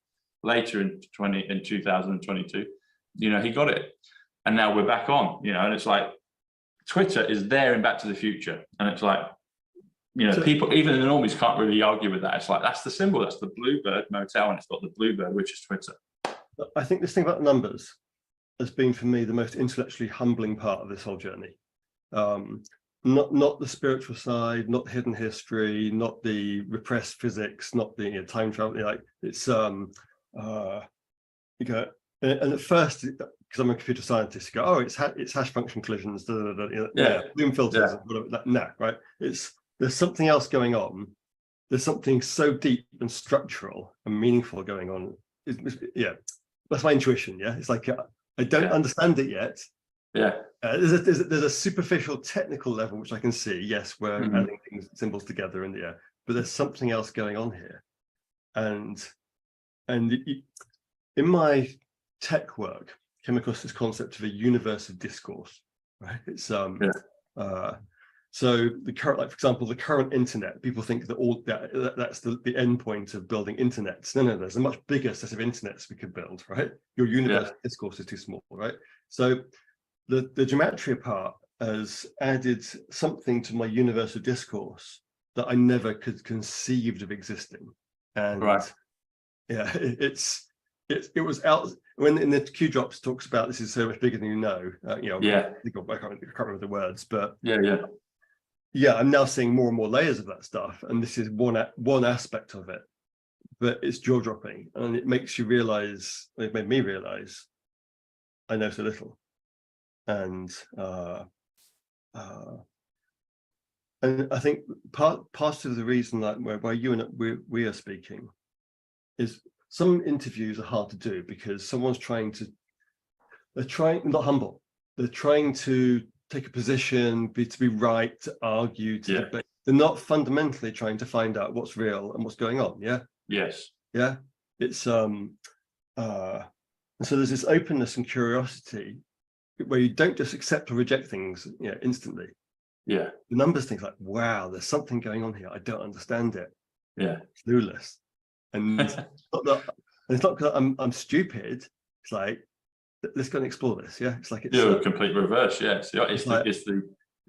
in 2022, you know, he got it. And now we're back on, you know, and it's like Twitter is there in Back to the Future. And it's like, you know, people, even the normies can't really argue with that. It's like, that's the symbol, that's the Bluebird Motel, and it's got the Bluebird, which is Twitter. I think this thing about numbers has been, for me, the most intellectually humbling part of this whole journey. Not the spiritual side, not hidden history, not the repressed physics, not the time travel. Like it's you go, and at first, because I'm a computer scientist, you go, oh, it's hash function collisions, Bloom filters, whatever. No, right? There's something else going on. There's something so deep and structural and meaningful going on. That's my intuition. Yeah, it's like I don't understand it yet. There's a superficial technical level which I can see. Yes, we're adding symbols together in the air, but there's something else going on here. And in my tech work, came across this concept of a universe of discourse. Right? It's so the current, like for example, the current internet. People think that that's the end point of building internets. No, there's a much bigger set of internets we could build. Right? Your universe of discourse is too small. Right? So the gematria part has added something to my universe of discourse that I never could conceived of existing. And it was out when in the Q drops talks about this is so much bigger than you know. I can't remember the words, but I'm now seeing more and more layers of that stuff, and this is one aspect of it, but it's jaw-dropping, and it makes you realize. It made me realize I know so little. And I think part of the reason that why you and we are speaking is some interviews are hard to do because someone's not humble. They're trying to take a position, to be right, to argue, to debate. They're not fundamentally trying to find out what's real and what's going on. It's and so there's this openness and curiosity where you don't just accept or reject things, instantly. The numbers things like, wow, there's something going on here. I don't understand it. Clueless. And it's not because I'm stupid. It's like, let's go and explore this. It's like it's a complete reverse. It's the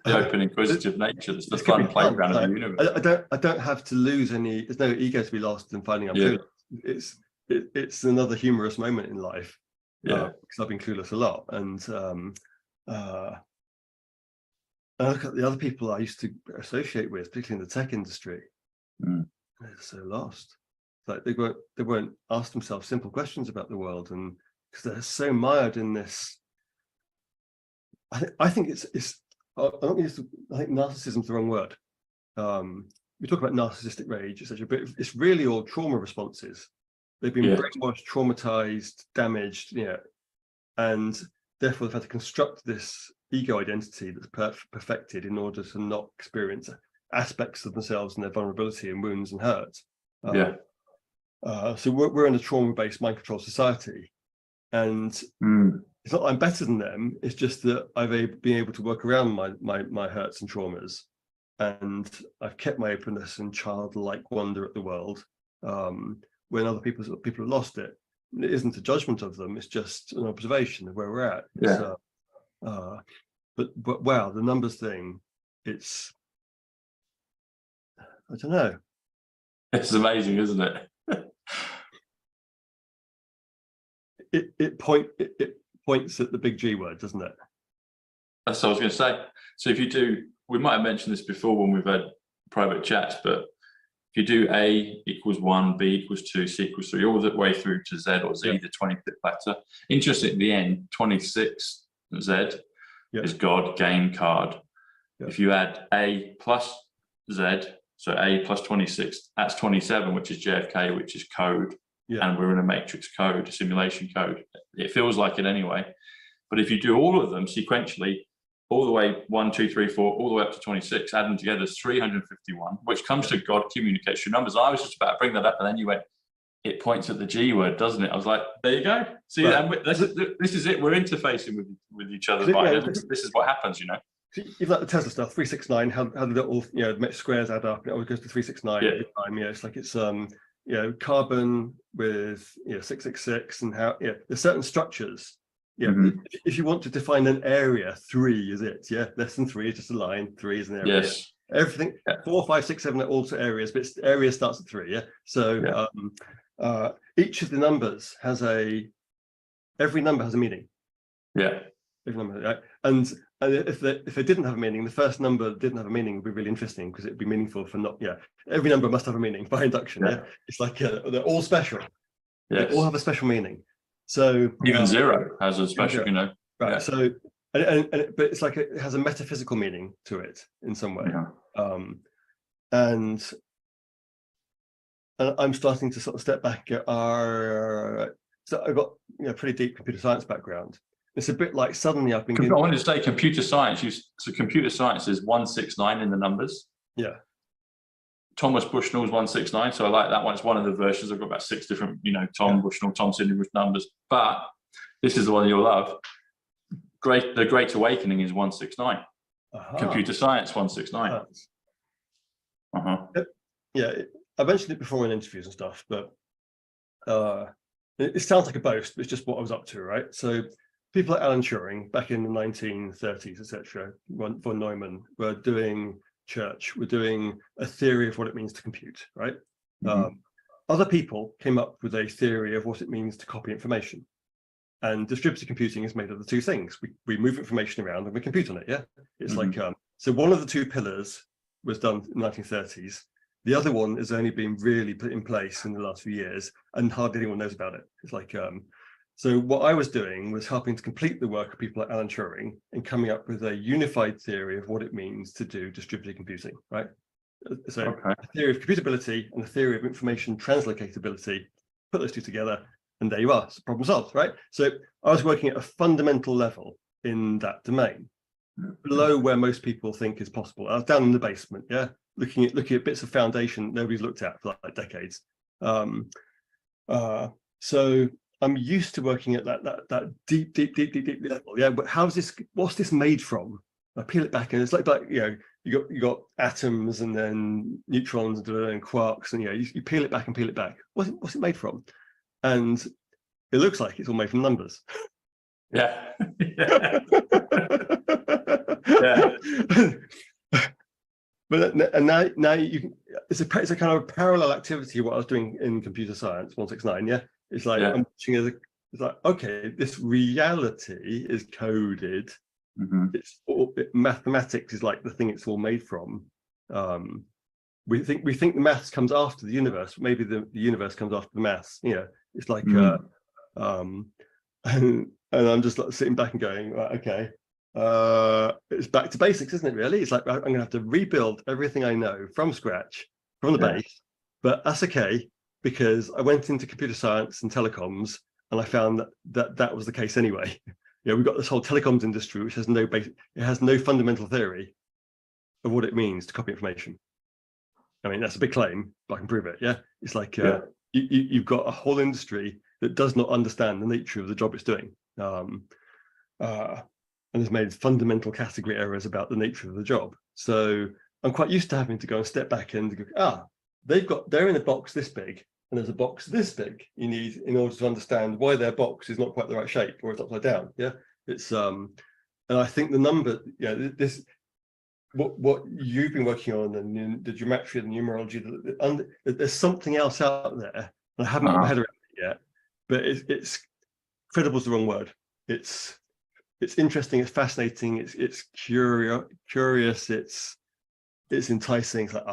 open, inquisitive nature. That's the fun playground of the universe. I don't have to lose any. There's no ego to be lost in finding I'm clueless. It's another humorous moment in life. Because I've been clueless a lot, and I look at the other people I used to associate with, particularly in the tech industry. They're so lost. Like they won't ask themselves simple questions about the world, and because they're so mired in this I think it's I don't think I think narcissism's the wrong word. We talk about narcissistic rage, etc., but it's really all trauma responses. They've been brainwashed, traumatized, damaged, and therefore they've had to construct this ego identity that's perfected in order to not experience aspects of themselves and their vulnerability and wounds and hurt. So we're in a trauma-based mind control society, and it's not that I'm better than them. It's just that I've been able to work around my hurts and traumas, and I've kept my openness and childlike wonder at the world. When other people have lost it, it isn't a judgment of them. It's just an observation of where we're at. But wow, the numbers thing, it's, I don't know. It's amazing, isn't it? It points at the big G word, doesn't it? That's what I was going to say. So if you do, we might have mentioned this before when we've had private chats, but if you do A equals 1, B equals 2, C equals 3, all the way through to Z or Z, the 25th letter. Interesting at the end, 26 Z is God, game, card. If you add A plus Z, so A plus 26, that's 27, which is JFK, which is code. And we're in a matrix code, a simulation code. It feels like it anyway. But if you do all of them sequentially, all the way 1, 2, 3, 4, all the way up to 26, add them together is 351, which comes to God communication numbers. I was just about to bring that up, and then you went, it points at the G word, doesn't it? I was like, there you go. See, this is it. We're interfacing with each other. This is what happens, Even like the Tesla stuff, 369, how the little squares add up, it always goes to 369 every time. It's like it's carbon with 666, and how there's certain structures. If you want to define an area, 3 is it. Less than 3 is just a line. 3 is an area. Everything 4, 5, 6, 7 are also areas, but area starts at 3. So each of the numbers has every number has a meaning. Every number, right? And if they didn't have a meaning, the first number didn't have a meaning, would be really interesting, because it'd be meaningful for not. Every number must have a meaning by induction. It's like they're all special. They all have a special meaning. So even 0 has a special, right? So but it's like it has a metaphysical meaning to it in some way. And I'm starting to sort of step back. So I've got pretty deep computer science background. It's a bit like suddenly I've been. I wanted to say computer science. So computer science is 169 in the numbers. Thomas Bushnell's 169, so I like that one. It's one of the versions. I've got about 6 different, Tom Bushnell, Tom Sidney with numbers. But this is the one you'll love. The Great Awakening is 169. Computer science 169. I mentioned it before in interviews and stuff, but it sounds like a boast, but it's just what I was up to, right? So people like Alan Turing back in the 1930s, etc., von Neumann, were doing church. We're doing a theory of what it means to compute, right? Other people came up with a theory of what it means to copy information. And distributed computing is made of the two things. We move information around and we compute on it, It's like, so one of the 2 pillars was done in the 1930s. The other one has only been really put in place in the last few years, and hardly anyone knows about it. It's like, so what I was doing was helping to complete the work of people like Alan Turing and coming up with a unified theory of what it means to do distributed computing, right? So a theory of computability and a theory of information translocatability, put those 2 together, and there you are, so problem solved, right? So I was working at a fundamental level in that domain, below where most people think is possible. I was down in the basement, looking at bits of foundation nobody's looked at for like decades. So I'm used to working at that deep level. But what's this made from? I peel it back, and it's like you got atoms and then neutrons and quarks, and you peel it back and peel it back. What's it made from? And it looks like it's all made from numbers. But now you can, it's a kind of a parallel activity what I was doing in computer science 169. It's like I'm watching it. It's like, okay, this reality is coded. It's all, mathematics is like the thing it's all made from. We think the maths comes after the universe. Maybe the universe comes after the maths. It's like and I'm just like sitting back and going, right, okay, it's back to basics, isn't it? Really, it's like I'm going to have to rebuild everything I know from scratch, from the base. But that's okay, because I went into computer science and telecoms, and I found that was the case anyway. We've got this whole telecoms industry, which has no basic, it has no fundamental theory of what it means to copy information. I mean, that's a big claim, but I can prove it. Yeah, it's like you've got a whole industry that does not understand the nature of the job it's doing, and has made fundamental category errors about the nature of the job. So I'm quite used to having to go and step back and go, they're in a box this big, and there's a box this big you need in order to understand why their box is not quite the right shape, or it's upside down. Yeah, it's and I think the number, this. What you've been working on, and the geometry and the numerology, there's something else out there, and I haven't got my head around it yet. But it's credible is the wrong word. It's interesting. It's fascinating. It's curious. It's enticing. It's like,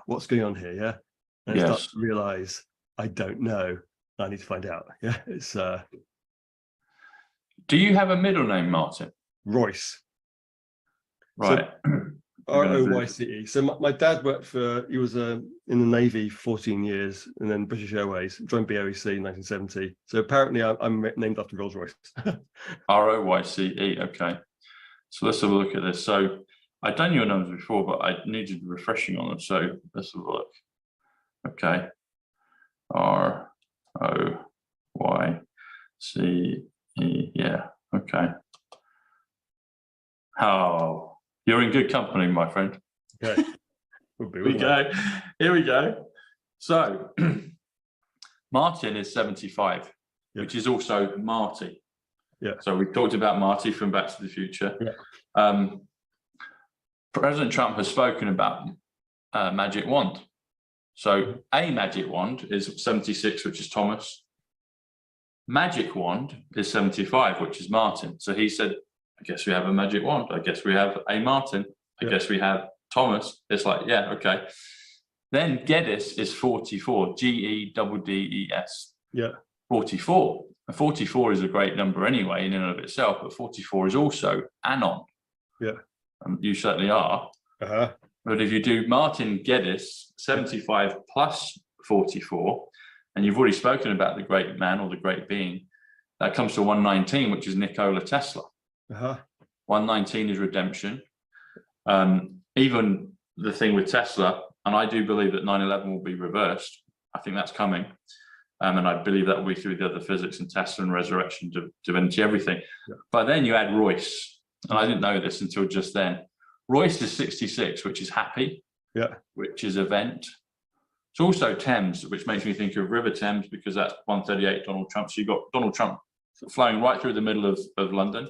what's going on here? Yeah, and I start to realize I don't know. I need to find out. Yeah, it's. Do you have a middle name, Martin? Royce. Right. So, ROYCE. So my dad worked he was in the Navy 14 years, and then British Airways, joined BOEC in 1970. So apparently I'm named after Rolls-Royce. ROYCE, okay. So let's have a look at this. So I'd done your numbers before, but I needed refreshing on them. So let's have a look. Okay. ROYCE, yeah, okay. Oh. You're in good company, my friend. Okay. Here we go. So Martin is 75, which is also Marty. Yeah. So we talked about Marty from Back to the Future. Yeah. President Trump has spoken about magic wand. So a magic wand is 76, which is Thomas. Magic wand is 75, which is Martin. So he said, I guess we have a magic wand. I guess we have a Martin. I guess we have Thomas. It's like, yeah, okay. Then Geddes is 44, Geddes. Yeah. 44. And 44 is a great number anyway in and of itself, but 44 is also Anon. Yeah. You certainly are. Uh-huh. But if you do Martin Geddes, 75 plus 44, and you've already spoken about the great man or the great being, that comes to 119, which is Nikola Tesla. 119 is redemption. Even the thing with Tesla, and I do believe that 9/11 will be reversed. I think that's coming. And I believe that will be through the other physics and Tesla and resurrection, divinity, everything. Yeah. But then you add Royce, and I didn't know this until just then. Royce is 66, which is happy, which is event. It's also Thames, which makes me think of River Thames, because that's 138 Donald Trump. So you've got Donald Trump flowing right through the middle of London.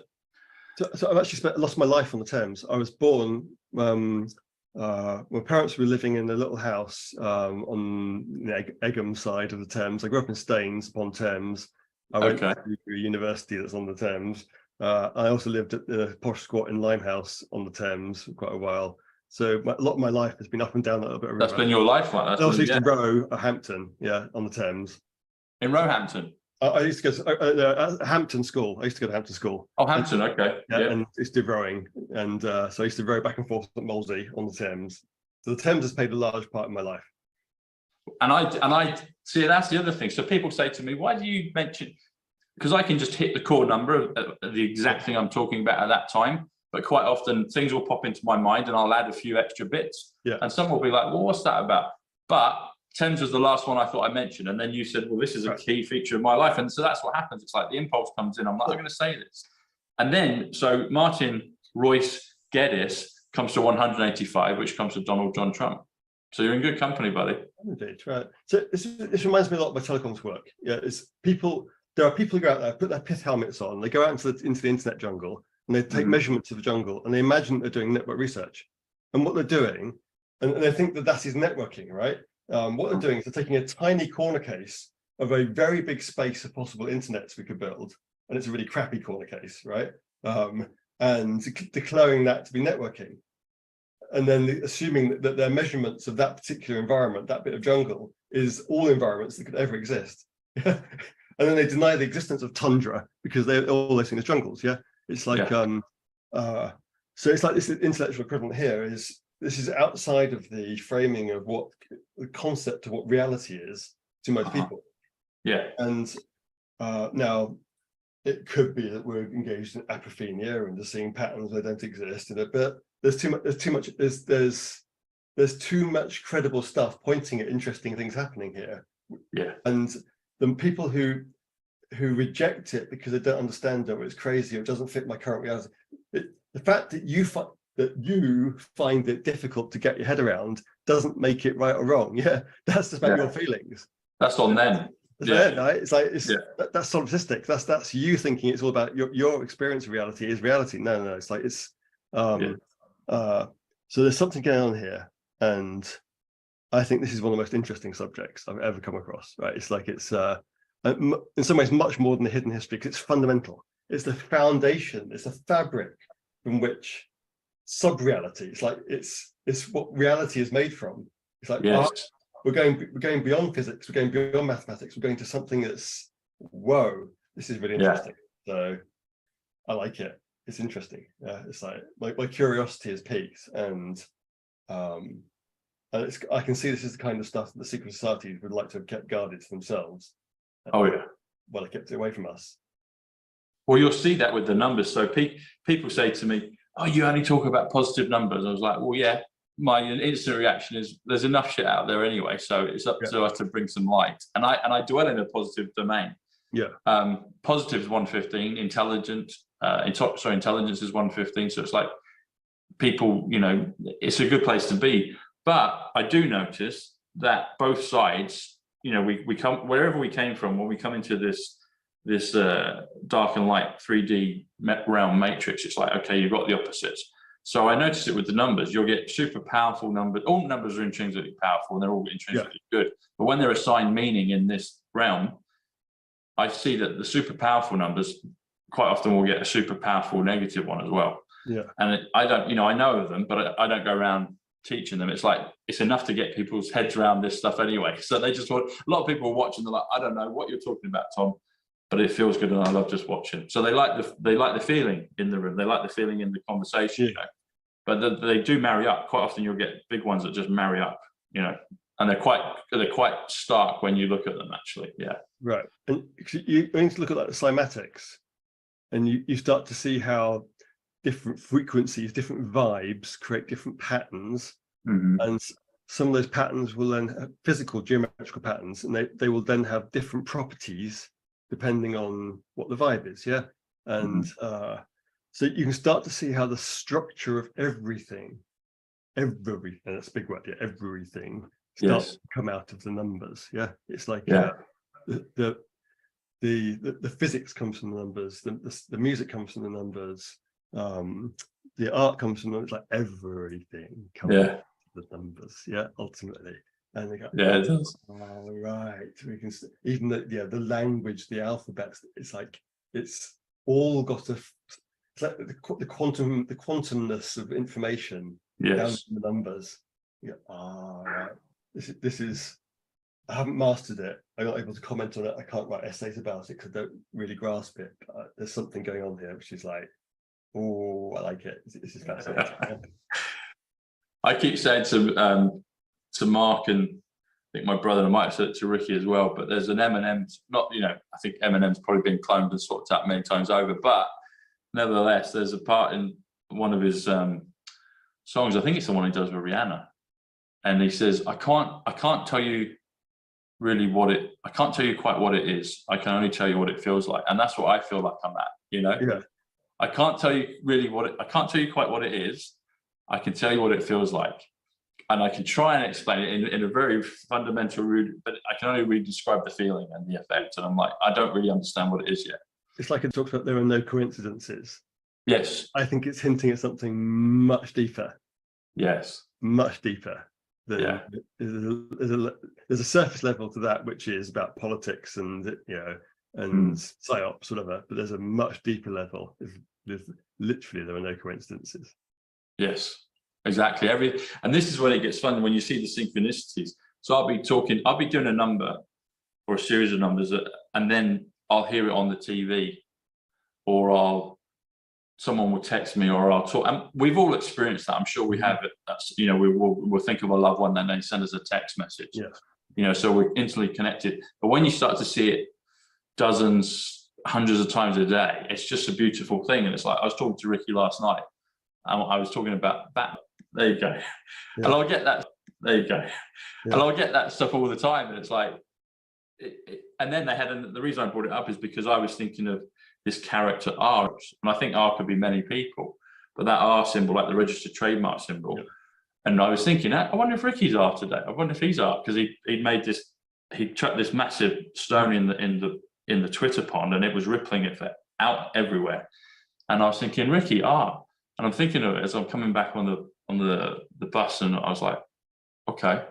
So I've actually lost my life on the Thames. I was born, my parents were living in a little house on the Egham side of the Thames. I grew up in Staines upon Thames. I went to a university that's on the Thames. I also lived at the posh squat in Limehouse on the Thames for quite a while. So a lot of my life has been up and down that little bit of river. That's been your life, like that. I also used to row at Hampton, on the Thames. In Roehampton? I used to go to Hampton School. I used to go to Hampton School. Oh, Hampton, okay. And I used to do rowing. And so I used to row back and forth at Molesey on the Thames. So the Thames has played a large part in my life. And I see, that's the other thing. So people say to me, why do you mention, because I can just hit the core number of the exact thing I'm talking about at that time, but quite often things will pop into my mind and I'll add a few extra bits. Yeah. And some will be like, well, what's that about? But Thames was the last one I thought I mentioned. And then you said, well, this is a key feature of my life. And so that's what happens. It's like the impulse comes in. I'm like, I'm going to say this. And then, so Martin Royce Geddes comes to 185, which comes to Donald John Trump. So you're in good company, buddy. Indeed, right. So this reminds me a lot of my telecoms work. Yeah, it's people. There are people who go out there, put their pith helmets on, they go out into the internet jungle, and they take measurements of the jungle, and they imagine they're doing network research. And what they're doing, and they think that is networking, right? What they're doing is they're taking a tiny corner case of a very big space of possible internets we could build, and it's a really crappy corner case, right? And declaring that to be networking. And then assuming that their measurements of that particular environment, that bit of jungle, is all environments that could ever exist. And then they deny the existence of tundra because they're all listing as jungles. Yeah, it's like So it's like this intellectual equivalent here is, this is outside of the framing of what the concept of what reality is to most people. Yeah. And now it could be that we're engaged in apophenia and just seeing patterns that don't exist in it, but there's too much credible stuff pointing at interesting things happening here. Yeah. And the people who reject it because they don't understand it, or it's crazy, or it doesn't fit my current reality, the fact that you find it difficult to get your head around doesn't make it right or wrong. Yeah, that's just about your feelings. That's on them. That's right? It's like that's solipsistic. That's you thinking it's all about your experience of reality is reality. No. It's like so there's something going on here, and I think this is one of the most interesting subjects I've ever come across. Right? It's like it's in some ways much more than the hidden history, because it's fundamental. It's the foundation. It's the fabric from which sub-reality. It's like it's what reality is made from. It's like we're going beyond physics. We're going beyond mathematics. We're going to something that's whoa. This is really interesting. So I like it. It's interesting. It's like my curiosity is piqued, and I can see this is the kind of stuff that the secret societies would like to have kept guarded to themselves. Well, they kept it away from us. Well, you'll see that with the numbers. So people say to me, "Oh, you only talk about positive numbers." I was like, "Well, yeah." My instant reaction is, "There's enough shit out there anyway, so it's up to us to bring some light." And I dwell in a positive domain. Yeah. Positive is 115. Intelligence is 115. So it's like people, it's a good place to be. But I do notice that both sides, we come wherever we came from, when we come into this dark and light 3D realm matrix, it's like, okay, you've got the opposites. So I noticed it with the numbers. You'll get super powerful numbers. All numbers are intrinsically powerful and they're all intrinsically good. But when they're assigned meaning in this realm, I see that the super powerful numbers quite often will get a super powerful negative one as well. Yeah. And I don't, I know of them, but I don't go around teaching them. It's like, it's enough to get people's heads around this stuff anyway. So they just want, a lot of people are watching, they're like, I don't know what you're talking about, Tom, but it feels good and I love just watching. So they like the feeling in the room. They like the feeling in the conversation, but they do marry up. Quite often you'll get big ones that just marry up, and they're quite stark when you look at them actually. Yeah. Right. And you need to look at like the cymatics, and you start to see how different frequencies, different vibes create different patterns. And some of those patterns will then have physical geometrical patterns, and they will then have different properties depending on what the vibe is. Yeah. And so you can start to see how the structure of everything, that's a big word, everything starts to come out of the numbers. Yeah. It's like the physics comes from the numbers, the music comes from the numbers, the art comes from them. It's like everything comes from the numbers, ultimately. And they go, it does. Oh, right. We can even the language, the alphabets. It's like it's all got it's like the quantumness of information down to the numbers. Right. This is. I haven't mastered it. I'm not able to comment on it. I can't write essays about it because I don't really grasp it. But there's something going on here, which is like, oh, I like it. This is fascinating. I keep saying to Mark, and I think my brother, and I might have said it to Ricky as well, but there's an Eminem, I think Eminem's probably been cloned and swapped out many times over, but nevertheless, there's a part in one of his songs, I think it's the one he does with Rihanna, and he says, I can't tell you really I can't tell you quite what it is. I can only tell you what it feels like. And that's what I feel like I'm at, I can't tell you I can't tell you quite what it is. I can tell you what it feels like. And I can try and explain it in a very fundamental, rude, but I can only really describe the feeling and the effect. And I'm like, I don't really understand what it is yet. It's like it talks about there are no coincidences. Yes. I think it's hinting at something much deeper. Yes. Much deeper. There's a surface level to that, which is about politics and psyops, whatever. But there's a much deeper level. There's literally there are no coincidences. Yes, exactly. And this is when it gets fun, when you see the synchronicities. So I'll be doing a number or a series of numbers, and then I'll hear it on the TV, or someone will text me or I'll talk, and we've all experienced that. I'm sure we have it. That's, you know, we'll think of a loved one and they send us a text message. Yes. You know, so we're instantly connected. But when you start to see it dozens, hundreds of times a day, it's just a beautiful thing. And it's like, I was talking to Ricky last night, and I was talking about that. There you go. Yeah. And I'll get that. There you go. Yeah. And I'll get that stuff all the time. And it's like, and then they had, the reason I brought it up is because I was thinking of this character R, and I think R could be many people, but that R symbol, like the registered trademark symbol. Yeah. And I was thinking, I wonder if Ricky's R today. I wonder if he's R, because he'd made this, he chucked this massive stone in the Twitter pond, and it was rippling it out everywhere. And I was thinking, Ricky R, and I'm thinking of it as I'm coming back on the bus, and I was like, okay.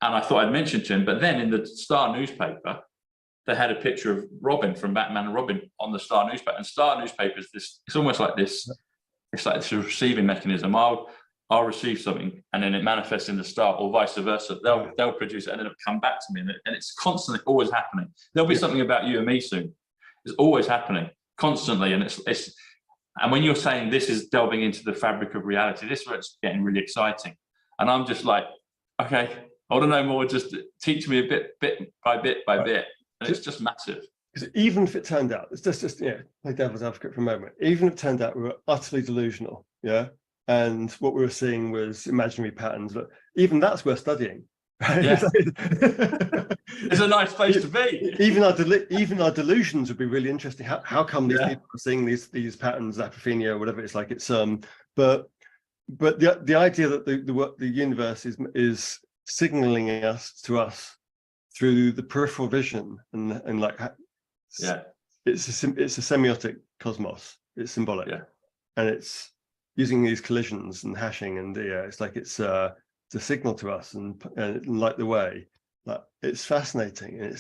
And I thought I'd mention to him, but then in the Star newspaper, they had a picture of Robin from Batman and Robin on the Star newspaper. And Star newspaper is this, it's almost like this, it's like this receiving mechanism. I'll receive something and then it manifests in the Star, or vice versa. They'll produce it and then it'll come back to me, and it's constantly always happening. There'll be something about you and me soon. It's always happening constantly. And and when you're saying this is delving into the fabric of reality, this is where it's getting really exciting. And I'm just like, okay, I want to know more. Just teach me a bit by bit. And it's just massive. Because even if it turned out, it's just play devil's advocate for a moment. Even if it turned out we were utterly delusional, and what we were seeing was imaginary patterns, but even that's worth studying. Right? Yeah. It's a nice place to be. Even our delusions would be really interesting. How come these people are seeing these patterns, apophenia, whatever it's like? It's but the idea that the universe is signaling to us through the peripheral vision, and like, it's a semiotic cosmos. It's symbolic, and it's using these collisions and hashing, and it's like it's a signal to us, and like the way, like, it's fascinating. And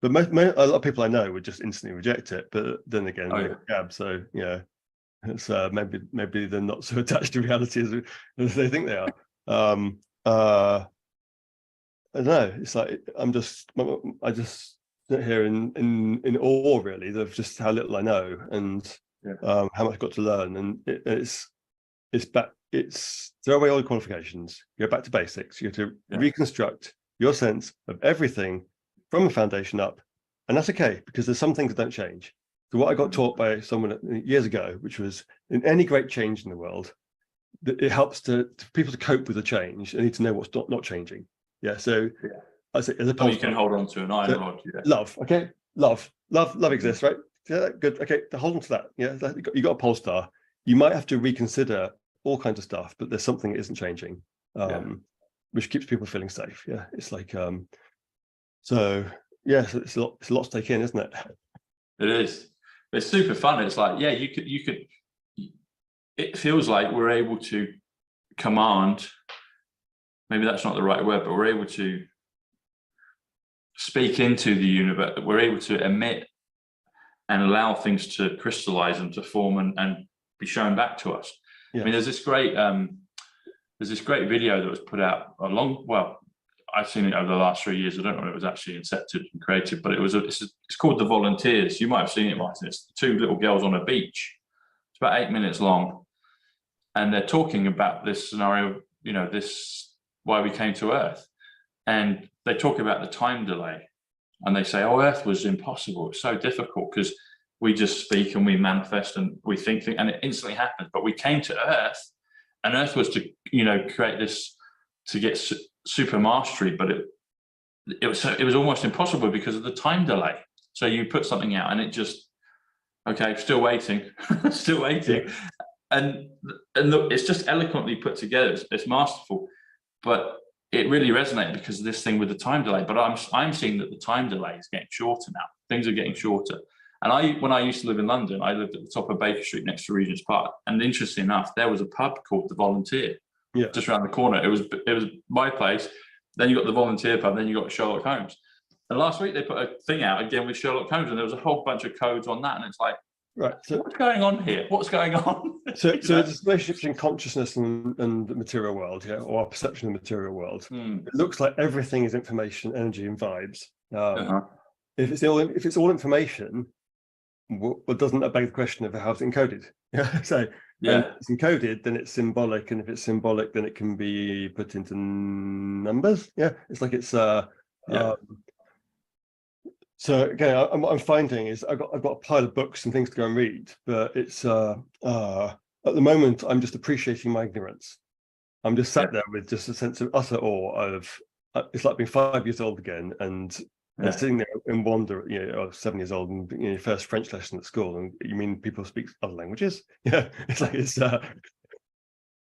but a lot of people I know would just instantly reject it, but then again, so it's maybe they're not so attached to reality as they think they are. I don't know. It's like I just sit here in awe, really, of just how little I know, and how much I've got to learn. And it's throw away all the qualifications, go back to basics. You have to reconstruct your sense of everything from the foundation up, and that's okay, because there's some things that don't change. So what I got taught by someone years ago, which was, in any great change in the world, it helps to people to cope with the change. They need to know what's not changing. So I say, as you can hold on to an iron rod. Love, okay, love exists, right? Yeah, good. Okay, hold on to that. You got a pole star. You might have to reconsider all kinds of stuff, but there's something that isn't changing, which keeps people feeling safe. It's like so it's a lot to take in, isn't it? It is. It's super fun. It's like, you could. It feels like we're able to command. Maybe that's not the right word, but we're able to speak into the universe. We're able to emit and allow things to crystallize and to form and be shown back to us. I mean, there's this great video that was put out I've seen it over the last 3 years. I don't know when it was actually incepted and created, but it's called The Volunteers. You might have seen it, Martin. It's two little girls on a beach. It's about 8 minutes long, and they're talking about this scenario, why we came to Earth, and they talk about the time delay, and they say, Earth was impossible. It's so difficult because we just speak and we manifest and we think, and it instantly happens. But we came to Earth, and Earth was to create this, to get super mastery, but it was almost impossible because of the time delay. So you put something out and it just, still waiting, and it's just eloquently put together. It's masterful. But it really resonated because of this thing with the time delay. But I'm seeing that the time delay is getting shorter now. Things are getting shorter. And when I used to live in London, I lived at the top of Baker Street next to Regent's Park. And interestingly enough, there was a pub called The Volunteer, just around the corner. It was my place. Then you got the Volunteer pub. Then you got Sherlock Holmes. And last week they put a thing out again with Sherlock Holmes, and there was a whole bunch of codes on that. And it's like, so what's going on here? What's going on? So there's relationships in consciousness and the material world, or our perception of the material world. It looks like everything is information, energy, and vibes. If it's all information, well, doesn't that beg the question of how it's encoded? Yeah. So Yeah. if it's encoded, then it's symbolic, and if it's symbolic, then it can be put into numbers. Yeah. It's like it's so again, I'm finding is I've got a pile of books and things to go and read, but it's at the moment I'm just appreciating my ignorance. I'm just sat there with just a sense of utter awe of it's like being 5 years old again, and sitting there in wonder. You know, I was 7 years old, and your first French lesson at school, and you mean people speak other languages? Yeah, it's like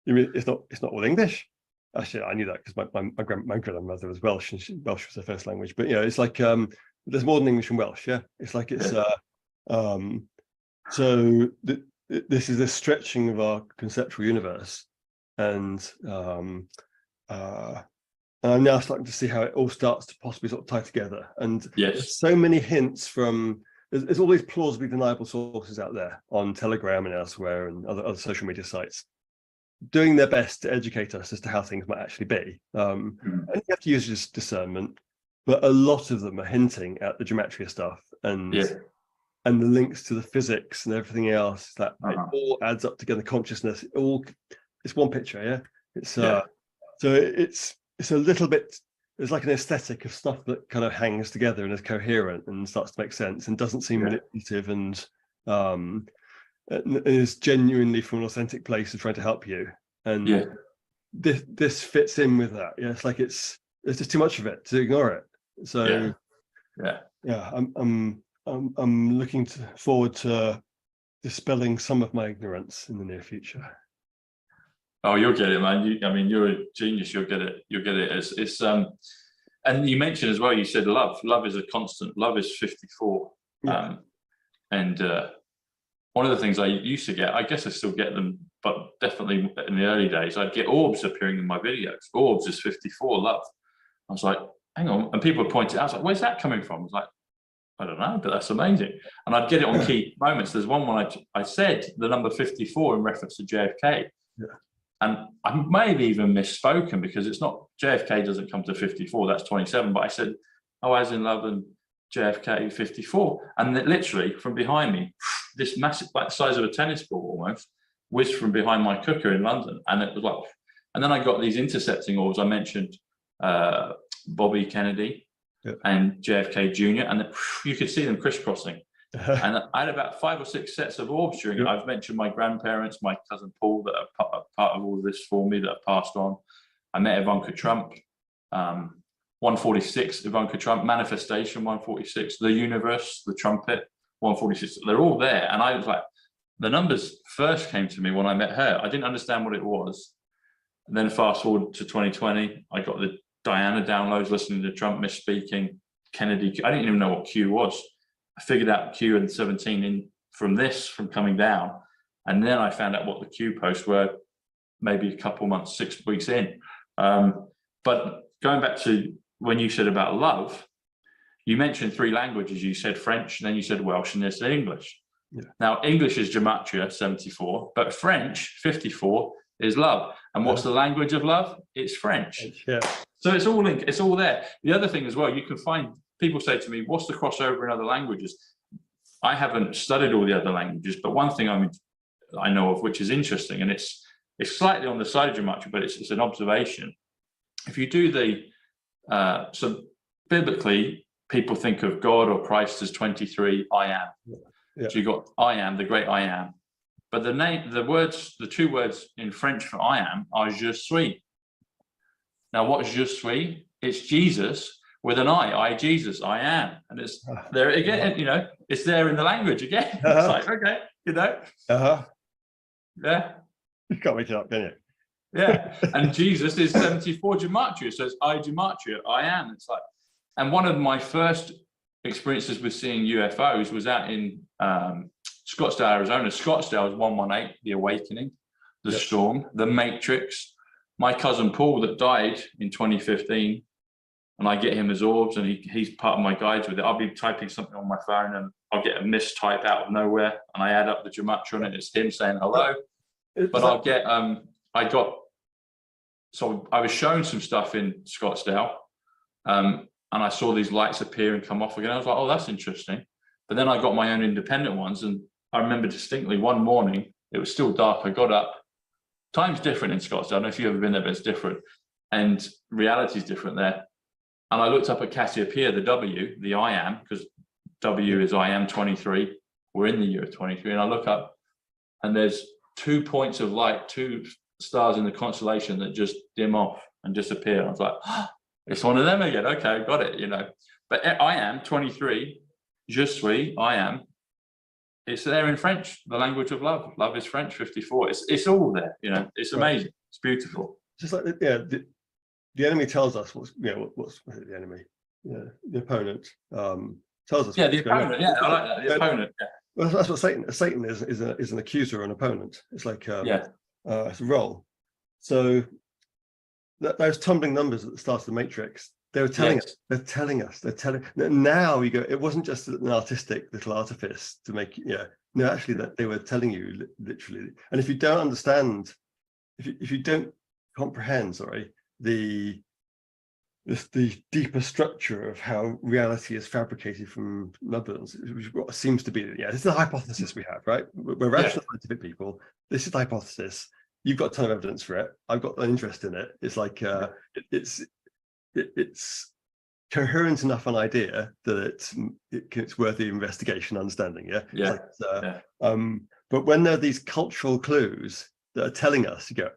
you mean it's not all English. Actually, I knew that because my grandmother was Welsh, and Welsh was her first language. But it's like there's more than English and Welsh. Yeah, it's like it's so this is this stretching of our conceptual universe, and I'm now starting to see how it all starts to possibly sort of tie together. And there's so many hints from there's all these plausibly deniable sources out there on Telegram and elsewhere and other social media sites, doing their best to educate us as to how things might actually be. And you have to use just discernment, but a lot of them are hinting at the gematria stuff and the links to the physics and everything else that it all adds up together. Consciousness, it's one picture. Yeah, it's so it's a little bit. There's like an aesthetic of stuff that kind of hangs together and is coherent and starts to make sense and doesn't seem manipulative and is genuinely from an authentic place of trying to help you. And this fits in with that. Yeah, it's like there's just too much of it to ignore it. So I'm looking forward to dispelling some of my ignorance in the near future. Oh, you'll get it, man. I mean, you're a genius. You'll get it. You'll get it. It's and you mentioned as well. You said love. Love is a constant. Love is 54. And one of the things I used to get, I guess I still get them, but definitely in the early days, I'd get orbs appearing in my videos. Orbs is 54. Love. I was like, hang on, and people would point it out. I was like, where's that coming from? I was like, I don't know, but that's amazing. And I'd get it on key moments. There's one when I said the number 54 in reference to JFK. And I may have even misspoken because it's not, JFK doesn't come to 54, that's 27. But I said, oh, as in love and JFK 54. And literally from behind me, this massive, like the size of a tennis ball almost, whizzed from behind my cooker in London. And it was like, and then I got these intercepting orbs. I mentioned Bobby Kennedy and JFK Jr. And you could see them crisscrossing. And I had about 5 or 6 sets of orbs during it. I've mentioned my grandparents, my cousin Paul, that are part of all this for me, that have passed on. I met Ivanka Trump, 146, Ivanka Trump, Manifestation, 146, The Universe, The Trumpet, 146. They're all there. And I was like, the numbers first came to me when I met her. I didn't understand what it was. And then fast forward to 2020, I got the Diana downloads, listening to Trump misspeaking, Kennedy. I didn't even know what Q was. I figured out Q and 17 from coming down. And then I found out what the Q posts were maybe a couple months, 6 weeks in. But going back to when you said about love, you mentioned 3 languages. You said French, and then you said Welsh, and there's English. Now, English is gematria, 74, but French, 54, is love. And what's the language of love? It's French. So it's all linked, it's all there. The other thing as well, you can find, people say to me, what's the crossover in other languages? I haven't studied all the other languages, but one thing I know of, which is interesting, and it's slightly on the side of gematria, but it's an observation. If you do so biblically, people think of God or Christ as 23, I am. So you got I am, the great I am. But the 2 words in French for I am are je suis. Now, what's je suis? It's Jesus with an I Jesus, I am. And it's there again, it's there in the language again. It's like, okay, Yeah. You can't make it up, can you? Yeah. And Jesus is 74 gematria. So it's I gematria, I am. It's like, and one of my first experiences with seeing UFOs was out in Scottsdale, Arizona. Scottsdale is 118, the awakening, the storm, the matrix. My cousin Paul that died in 2015, and I get him as orbs, and he's part of my guides with it. I'll be typing something on my phone and I'll get a mistype out of nowhere, and I add up the gematria on it. It's him saying hello. But I'll get so I was shown some stuff in Scottsdale, and I saw these lights appear and come off again. I was like, oh, that's interesting. But then I got my own independent ones, and I remember distinctly one morning, it was still dark. I got up. Time's different in Scotland. I don't know if you've ever been there, but it's different. And reality is different there. And I looked up at Cassiopeia, the W, the I am, because W is I am 23. We're in the year of 23. And I look up, and there's 2 points of light, 2 stars in the constellation that just dim off and disappear. I was like, oh, it's one of them again. Okay, got it, you know. But I am 23, je suis, I am. It's there in French, the language of love. Love is French, 54. It's all there, you know. It's amazing. Right. It's beautiful. Just like the enemy tells us what's the enemy? Yeah, the opponent tells us. Yeah, the opponent. Yeah, I like that. The opponent. Yeah. Well, that's what Satan is an accuser or an opponent. It's like it's a role. So those tumbling numbers at the start of the Matrix, they were telling us. They're telling us. Now you go. It wasn't just an artistic little artifice to make. Yeah. No, actually, that they were telling you literally. And if you don't understand, if you don't comprehend, the deeper structure of how reality is fabricated from numbers, which seems to be, this is the hypothesis we have, right? We're rational scientific people. This is the hypothesis. You've got a ton of evidence for it. I've got an interest in it. It's like it's coherent enough an idea that it's worthy of investigation, understanding. But when there are these cultural clues that are telling us, you go,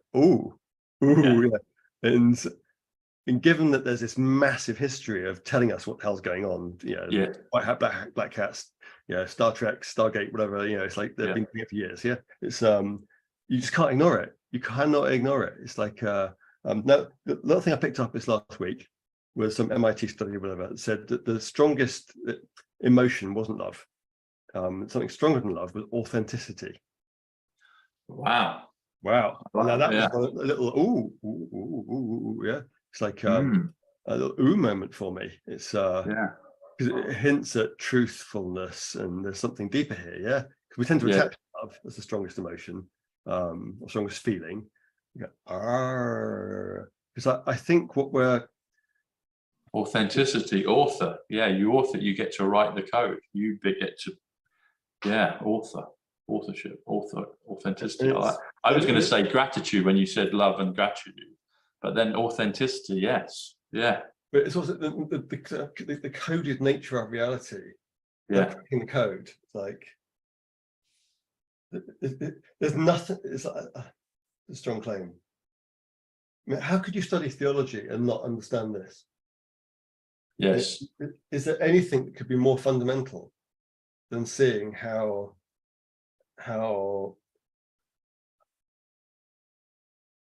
and given that there's this massive history of telling us what the hell's going on, White Hat, Black Hats, Star Trek, Stargate, whatever, it's like they've been doing it for years. It's you just can't ignore it. You cannot ignore it. It's like no, the other thing I picked up this last week was some MIT study or whatever that said that the strongest emotion wasn't love. Something stronger than love was authenticity. Wow. Now that was a little it's like a little moment for me. It's because it hints at truthfulness, and there's something deeper here. Because we tend to attach love as the strongest emotion, or strongest feeling. Because I think what we're authenticity, author. You author. You get to write the code. You get to authorship, authenticity. I was going to say gratitude when you said love and gratitude, but then authenticity, yes, But it's also the coded nature of reality. Cracking the code. It's like there's nothing. It's like a strong claim. I mean, how could you study theology and not understand this? Yes. Is there anything that could be more fundamental than seeing how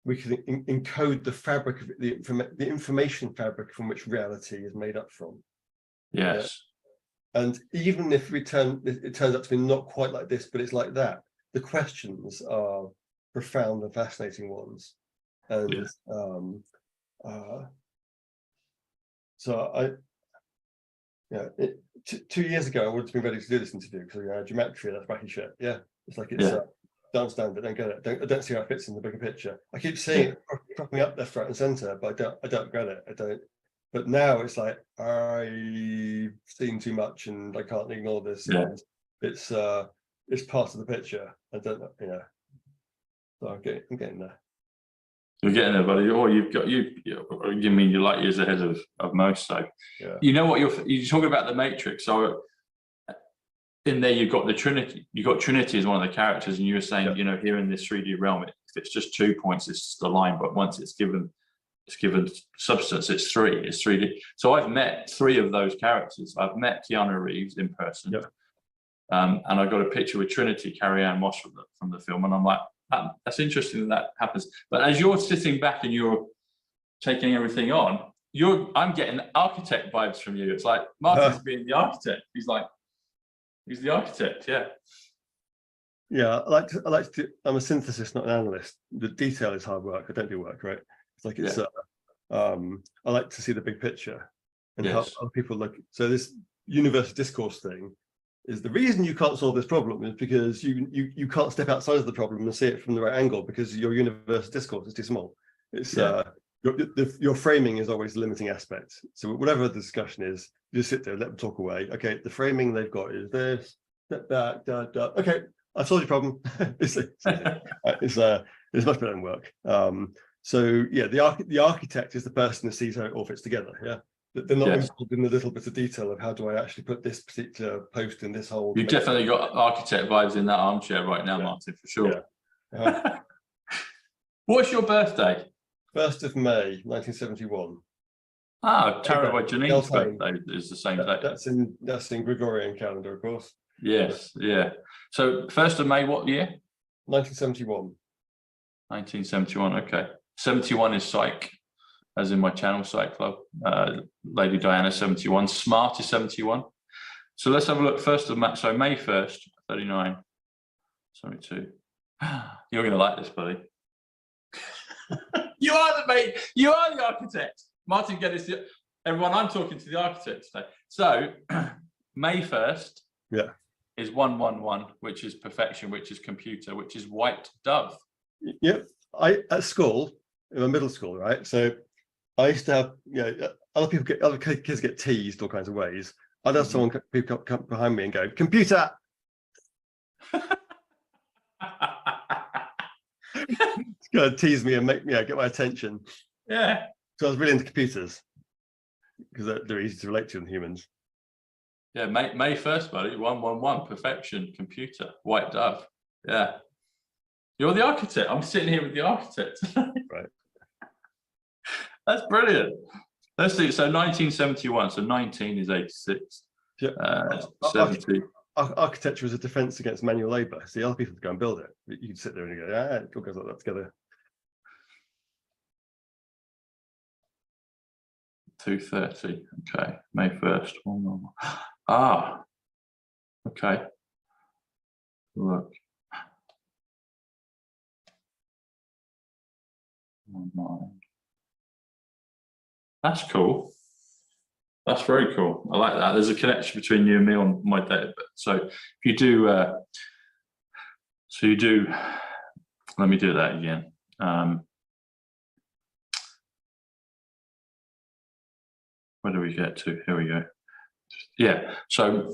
we can encode the fabric of the information fabric from which reality is made up from? Yes. And even if it turns out to be not quite like this, but it's like that, the questions are profound and fascinating ones. And so 2 years ago, I would have been ready to do this interview because geometry, that's wacky shit. It's like don't understand it, don't get it, I don't see how it fits in the bigger picture. I keep seeing it cropping up left, right, and centre, but I don't get it. But now it's like I've seen too much and I can't ignore this. And it's part of the picture. I don't know, So I'm getting there. You're getting there, buddy. Or you mean you're light years ahead of most. So you know what you talk about the Matrix. So in there you've got the Trinity. You've got Trinity as one of the characters, and you were saying, here in this 3D realm, if it's just 2 points, it's just a line. But once it's given substance, it's 3. It's 3D. So I've met 3 of those characters. I've met Keanu Reeves in person, and I got a picture with Trinity, Carrie-Anne Moss from the film, and I'm like, that's interesting that happens. But as you're sitting back and you're taking everything on, I'm getting architect vibes from you. It's like Martin's being the architect. He's the architect. I like to I'm a synthesist, not an analyst. The detail is hard work. I don't do work, right? It's like I like to see the big picture and how other people look. So this universal discourse thing is the reason you can't solve this problem is because you can't step outside of the problem and see it from the right angle because your universal discourse is too small. It's your framing is always the limiting aspect. So whatever the discussion is, you just sit there, let them talk away. Okay, the framing they've got is this, that. Okay, I solved your problem. it's much better than work. So yeah, the architect is the person who sees how it all fits together. Yeah, they're not involved in the little bits of detail of how do I actually put this particular post in this whole. You've definitely got architect vibes in that armchair right now, Martin, for sure. Yeah. What's your birthday? 1st of May, 1971. Ah, Tara by Janine's birthday is the same day. That's in Gregorian calendar, of course. Yes, yeah. So 1st of May, what year? 1971. 1971. Okay. 71 is Psych, as in my channel, Psych Club. Lady Diana 71. Smart is 71. So let's have a look. 1st of May. So May 1st, 39. 72. You're going to like this, buddy. You are the mate. You are the architect. Martin Geddes. Everyone, I'm talking to the architect today. So May 1st. Yeah. Is 111, which is perfection, which is computer, which is white dove. Yep. At school, in middle school, right? So I used to have, other kids get teased all kinds of ways. I'd have someone come behind me and go, computer. It's gonna tease me and make me get my attention. Yeah. So I was really into computers because they're easy to relate to than humans. Yeah, May 1st, buddy. 111, perfection, computer, white dove. Yeah. You're the architect. I'm sitting here with the architect. Right. That's brilliant. Let's see. So 1971. So 19 is 86. Yeah. 70. Architecture is a defense against manual labor. See, other people go and build it. You can sit there and go, it all goes like that together. 2:30. Okay. May 1st. Ah. Okay. Look. That's cool. That's very cool. I like that. There's a connection between you and me on my date of birth. So if you do, let me do that again. Where do we get to? Here we go. Yeah. So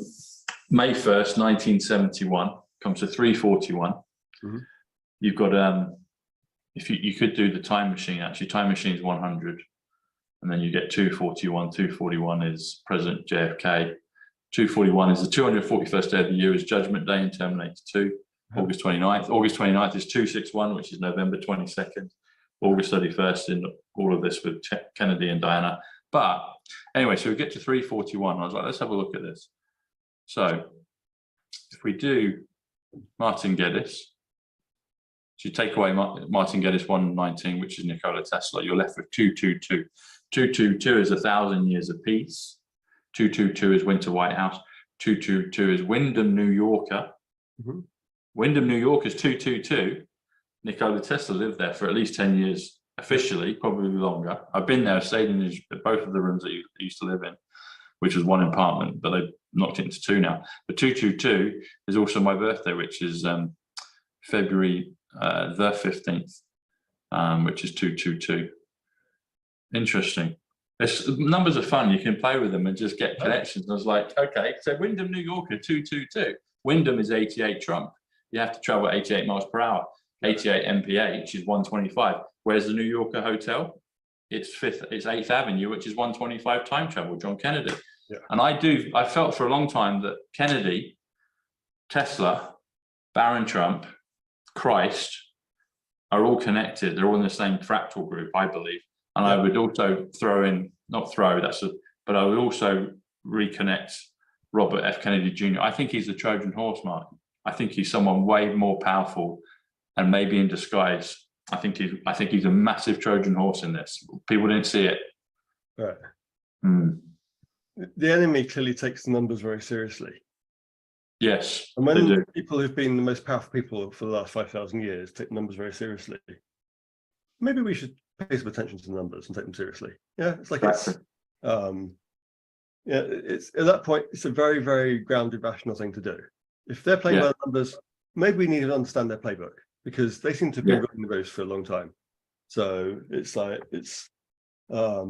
May 1st, 1971 comes to 3:41. Mm-hmm. You've got, if you could do the time machine, actually, time machine is 100. And then you get 241. 241 is President JFK. 241 is the 241st day of the year, is Judgment Day in Terminator 2, August 29th. August 29th is 261, which is November 22nd. August 31st in all of this with Kennedy and Diana. But anyway, so we get to 341. I was like, let's have a look at this. So if we do Martin Geddes, so you take away Martin Geddes 119, which is Nikola Tesla, you're left with 222. 222 is 1,000 years of peace. 222 is Winter White House. 222 is Wyndham, New Yorker. Mm-hmm. Wyndham, New York is 222. Nikola Tesla lived there for at least 10 years officially, probably longer. I've been there, stayed in both of the rooms that he used to live in, which was one apartment, but they've knocked it into two now. But 222 is also my birthday, which is February the 15th, which is 222. Interesting. Numbers are fun. You can play with them and just get connections. I was like, okay, so Wyndham, New Yorker, 222. Wyndham is 88 Trump. You have to travel 88 miles per hour. 88 mph is 125. Where's the New Yorker hotel? It's 8th Avenue, which is 125 time travel, John Kennedy. Yeah. And I felt for a long time that Kennedy, Tesla, Baron Trump, Christ are all connected. They're all in the same fractal group, I believe. And I would also throw in, but I would also reconnect Robert F. Kennedy Jr. I think he's the Trojan horse, Mark. I think he's someone way more powerful and maybe in disguise. I think he's a massive Trojan horse in this. People didn't see it. Right. The enemy clearly takes the numbers very seriously. Yes, and when people who've been the most powerful people for the last 5,000 years take numbers very seriously, maybe we should pay some attention to the numbers and take them seriously. Yeah, it's like it's at that point, it's a very, very grounded, rational thing to do. If they're playing by the numbers, maybe we need to understand their playbook because they seem to have been running the race for a long time. So it's like I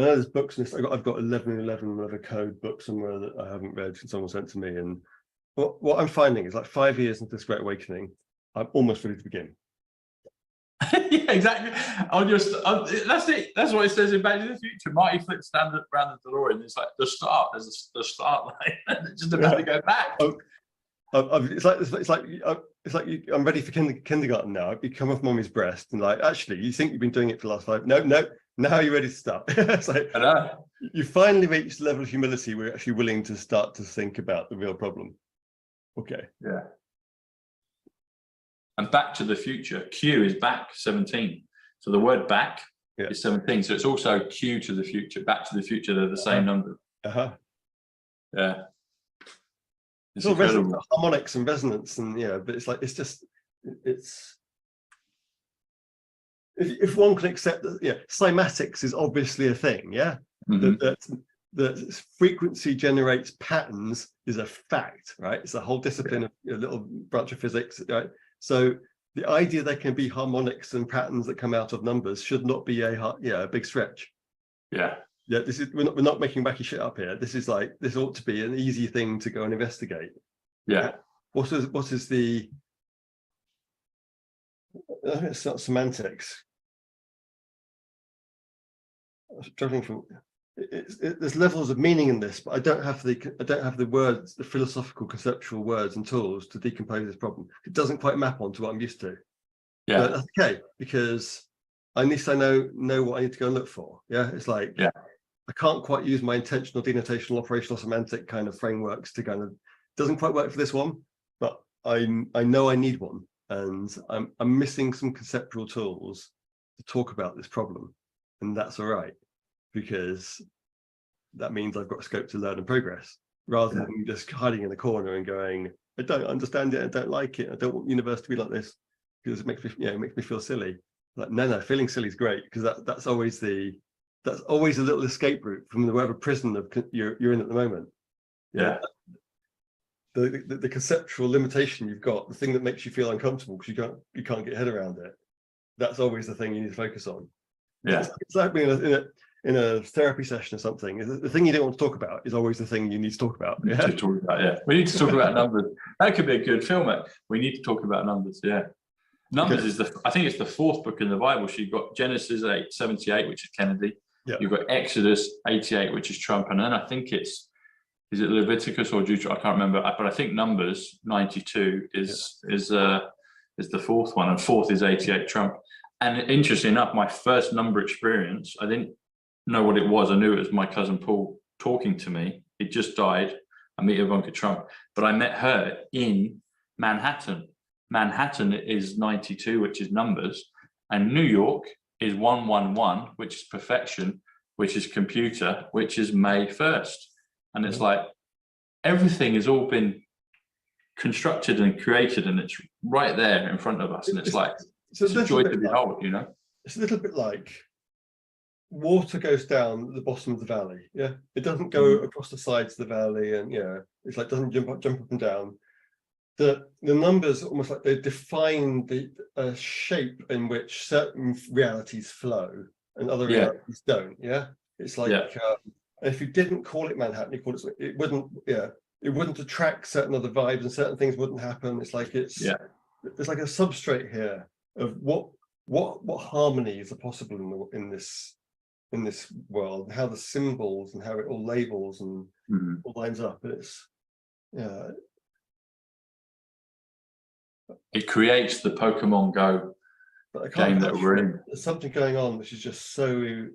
know there's books in this. I've got 1111 of a code book somewhere that I haven't read, someone sent to me. And what I'm finding is, like, 5 years into this Great Awakening, I'm almost ready to begin. Yeah, exactly. That's it. That's what it says in Back to the Future. Marty flips down around the DeLorean. It's like the start. There's the start line. It's just about to go back. It's like I'm ready for kindergarten now. You come off mommy's breast and, like, actually, you think you've been doing it for the last 5. No, now you're ready to start. It's like, I know. You finally reached the level of humility where you're actually willing to start to think about the real problem. Okay. Yeah. And Back to the Future, Q is back 17. So the word back is 17. So it's also Q to the future, Back to the Future. They're the same number. Yeah. It's all incredible. Harmonics and resonance, and but it's like, if one can accept that, cymatics is obviously a thing, that frequency generates patterns is a fact, right? It's a whole discipline of a little branch of physics, right? So the idea there can be harmonics and patterns that come out of numbers should not be a big stretch. Yeah, we're not making wacky shit up here. This ought to be an easy thing to go and investigate. Yeah. What is the it's not semantics. I'm struggling for there's levels of meaning in this, but I don't have the words, the philosophical conceptual words and tools to decompose this problem. It doesn't quite map onto what I'm used to. Yeah, but that's okay, because at least I know what I need to go and look for. Yeah, it's like, I can't quite use my intentional, denotational, operational, semantic kind of frameworks to kind of, doesn't quite work for this one, but I know I need one, and I'm missing some conceptual tools to talk about this problem, and that's all right, because that means I've got scope to learn and progress, rather than just hiding in the corner and going, I don't understand it, I don't like it, I don't want the universe to be like this, because it makes me feel silly. Like, no, feeling silly is great, because that's always a little escape route from whatever prison you're in at the moment. Yeah. The conceptual limitation you've got, the thing that makes you feel uncomfortable because you can't get your head around it. That's always the thing you need to focus on. Yeah. It's like being in a therapy session or something. The thing you don't want to talk about is always the thing you need to talk about. Yeah. We need to talk about numbers. That could be a good film. We need to talk about numbers. Yeah. Numbers is I think it's the 4th book in the Bible. So you've got Genesis 8:78, which is Kennedy. Yeah. You've got Exodus 88, which is Trump, and then I think is it Leviticus or Deuteronomy? I can't remember, but I think Numbers 92 is the 4th one, and 4th is 88, Trump. And interestingly enough, my first number experience, I didn't know what it was. I knew it was my cousin Paul talking to me. He just died. I met Ivanka Trump, but I met her in Manhattan. Manhattan is 92, which is numbers, and New York is 111, which is perfection, which is computer, which is May 1st. And it's like, everything has all been constructed and created, and it's right there in front of us. And it's like, it's a joy to behold, It's a little bit like water goes down the bottom of the valley. Yeah. It doesn't go across the sides of the valley, and it's like, doesn't jump up and down. The numbers almost like they define the shape in which certain realities flow and other realities don't. Yeah. It's like, if you didn't call it Manhattan, you call it wouldn't attract certain other vibes, and certain things wouldn't happen. It's like there's like a substrate here of what harmonies are possible in this world, and how the symbols and how it all labels and all lines up. And it's it creates the Pokemon Go game that we're in. There's something going on which is just so.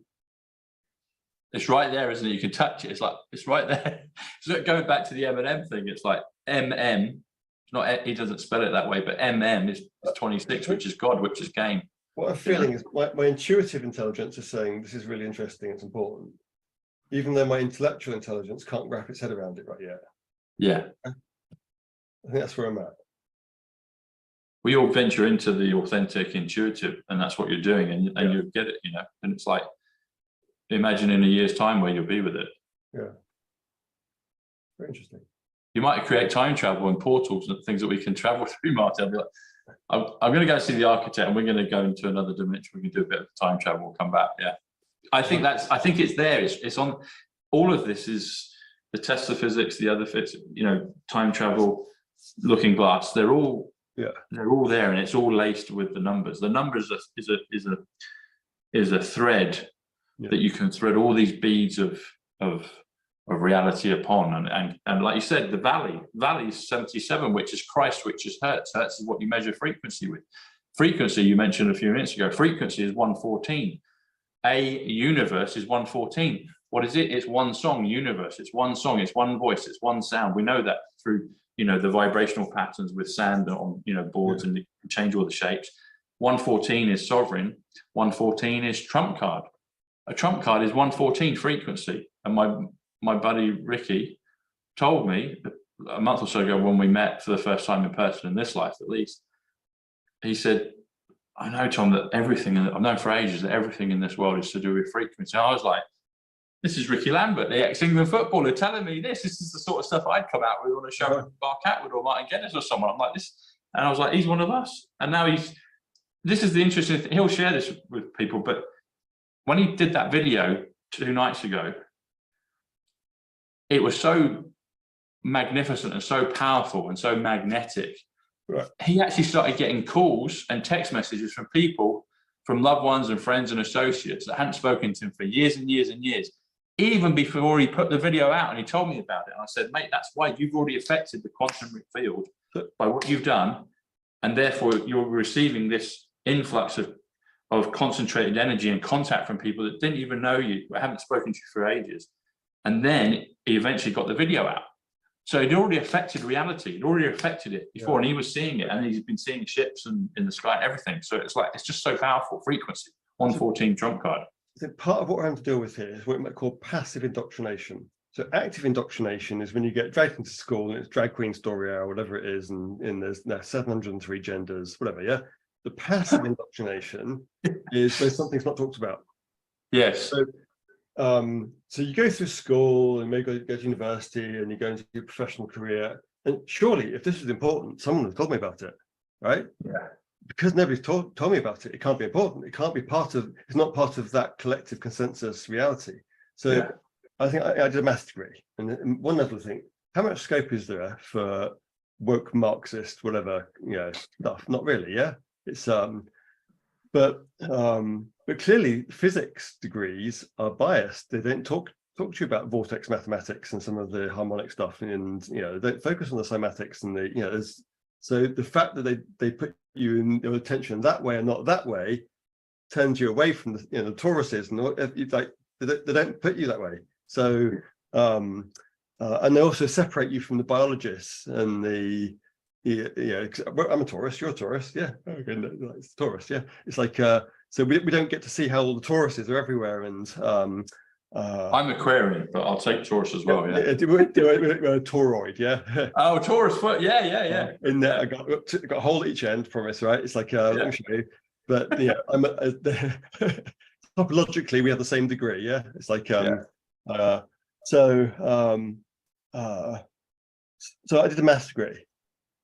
It's right there, isn't it? You can touch it. It's like, it's right there. So going back to the M&M thing, it's like MM. It's not, he doesn't spell it that way, but MM is 26, which is God, which is game. What I'm feeling is my intuitive intelligence is saying this is really interesting, it's important, even though my intellectual intelligence can't wrap its head around it right yet. Yeah. I think that's where I'm at. We all venture into the authentic, intuitive, and that's what you're doing, and you get it, and it's like, imagine in a year's time where you'll be with it. Yeah. Very interesting. You might create time travel and portals and things that we can travel through, Martin. I'll be like, I'm going to go see the architect, and we're going to go into another dimension. We can do a bit of time travel. We'll come back. Yeah, I think it's there. It's on. All of this is the Tesla physics, the other time travel, Looking Glass. They're all there, and it's all laced with the numbers. The numbers is a thread that you can thread all these beads of reality upon, and like you said, the valley is 77, which is Christ, which is Hertz. Hertz is what you measure frequency with. Frequency, you mentioned a few minutes ago, frequency is 114. A universe is 114. What is it? It's one song. Universe, it's one song, it's one voice, it's one sound. We know that through the vibrational patterns with sand on boards, and you can change all the shapes. 114 is sovereign. 114 is trump card. A trump card is 114 frequency. And my buddy Ricky told me a month or so ago, when we met for the first time in person in this life, at least, he said, I know, Tom, that everything, and I've known for ages that everything in this world is to do with frequency. And I was like, this is Ricky Lambert, the ex-England footballer, telling me this. This is the sort of stuff I'd come out with on a show with Mark Atwood or Martin Geddes or someone. I'm like this, and I was like, he's one of us. And now this is the interesting thing. He'll share this with people, but when he did that video 2 nights ago, it was so magnificent and so powerful and so magnetic. Right. He actually started getting calls and text messages from people, from loved ones and friends and associates that hadn't spoken to him for years and years and years, even before he put the video out. And he told me about it. And I said, mate, that's why you've already affected the quantum field by what you've done. And therefore, you're receiving this influx of concentrated energy and contact from people that didn't even know you, haven't spoken to you for ages. And then he eventually got the video out. So it already affected reality. It already affected it before, and he was seeing it, and he's been seeing ships in the sky and everything. So it's just so powerful. Frequency, 114 trump card. I think part of what we're having to deal with here is what we might call passive indoctrination. So active indoctrination is when you get dragged into school and it's drag queen story hour, whatever it is, and there's 703 genders, whatever. Yeah. The passive indoctrination is when something's not talked about. Yes. So you go through school and maybe go to university and you go into your professional career. And surely, if this was important, someone would have told me about it, right? Yeah. Because nobody's told me about it, it can't be important. It can't be it's not part of that collective consensus reality. So I think I did a maths degree. And one other thing, how much scope is there for woke Marxist, whatever, stuff? Not really, yeah? It's but clearly physics degrees are biased. They don't talk to you about vortex mathematics and some of the harmonic stuff, and they focus on the cymatics and so the fact that they put you in your attention that way and not that way turns you away from the the Tauruses, and like they don't put you that way. So and they also separate you from the biologists and the I'm a Taurus, you're a Taurus, yeah. Okay, no, it's Taurus, yeah. It's like so we don't get to see how all the Tauruses are everywhere, and I'm Aquarian, but I'll take Taurus as well. Yeah, Tauroid, yeah. Oh, Taurus foot, yeah. In there, I got a hole at each end. Promise, right? It's like let me show you. But I'm topologically we have the same degree. Yeah, it's like so I did a maths degree.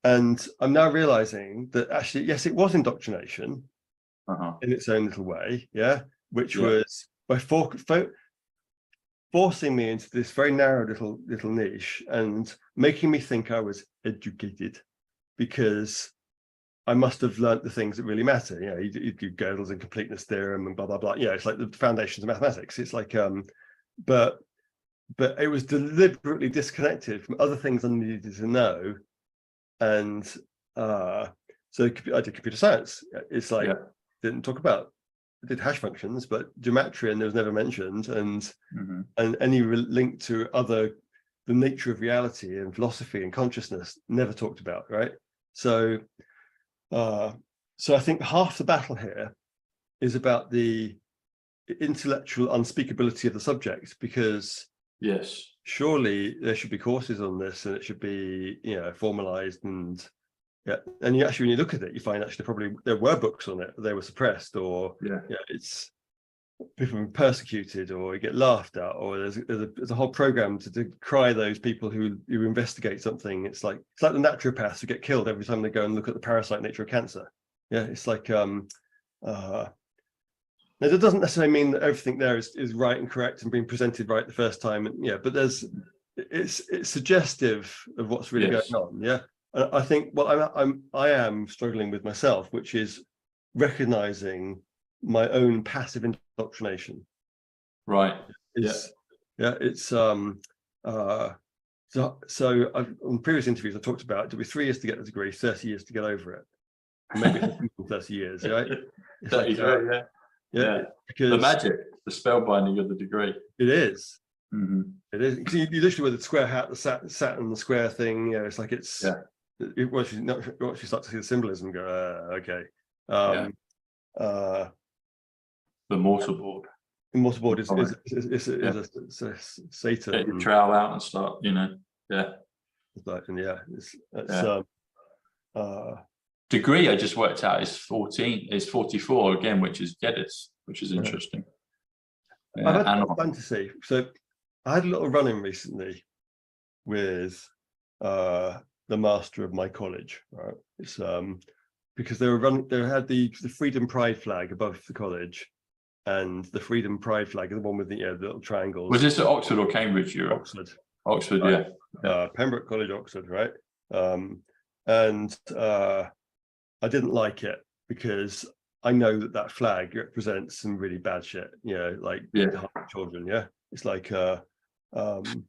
And I'm now realizing that actually, yes, it was indoctrination in its own little way, which was by forcing me into this very narrow little niche and making me think I was educated because I must have learnt the things that really matter. You do Gödel's incompleteness theorem and blah blah blah. It's like the foundations of mathematics. It's like, but it was deliberately disconnected from other things I needed to know. And so I did computer science. It's like didn't talk about, I did hash functions, but gematria was never mentioned, and any link to the nature of reality and philosophy and consciousness never talked about, right? So I think half the battle here is about the intellectual unspeakability of the subject, because surely there should be courses on this, and it should be formalized, and and when you look at it, you find actually probably there were books on it, they were suppressed, or it's people are persecuted, or you get laughed at, or there's a whole program to decry those people who investigate something. It's like the naturopaths who get killed every time they go and look at the parasite nature of cancer. Yeah, it's like now, that doesn't necessarily mean that everything there is right and correct and being presented right the first time. And yeah, but it's suggestive of what's really going on. Yeah, and I think what I am struggling with myself, which is recognizing my own passive indoctrination. Right. It's so on previous interviews I talked about it'll be 3 years to get the degree, 30 years to get over it. Maybe 30 years, right? It's like, because the magic, the spellbinding of the degree. It is. Mm-hmm. It is. You literally with the square hat, the Saturn, the square thing. You know, it's like once you start to see the symbolism, go okay. The mortarboard. The mortarboard is a Satan. Get your trowel out and start. Degree I just worked out is 44 again, which is Geddes, which is interesting. I've had a fantasy. So I had a little run-in recently with the master of my college, right? It's because they had the Freedom Pride flag above the college, and the Freedom Pride flag is the one with the little triangles. Was this at Oxford or Cambridge? Oxford, right? Pembroke College, Oxford, right? And I didn't like it because I know that flag represents some really bad shit, like children. Yeah, it's like and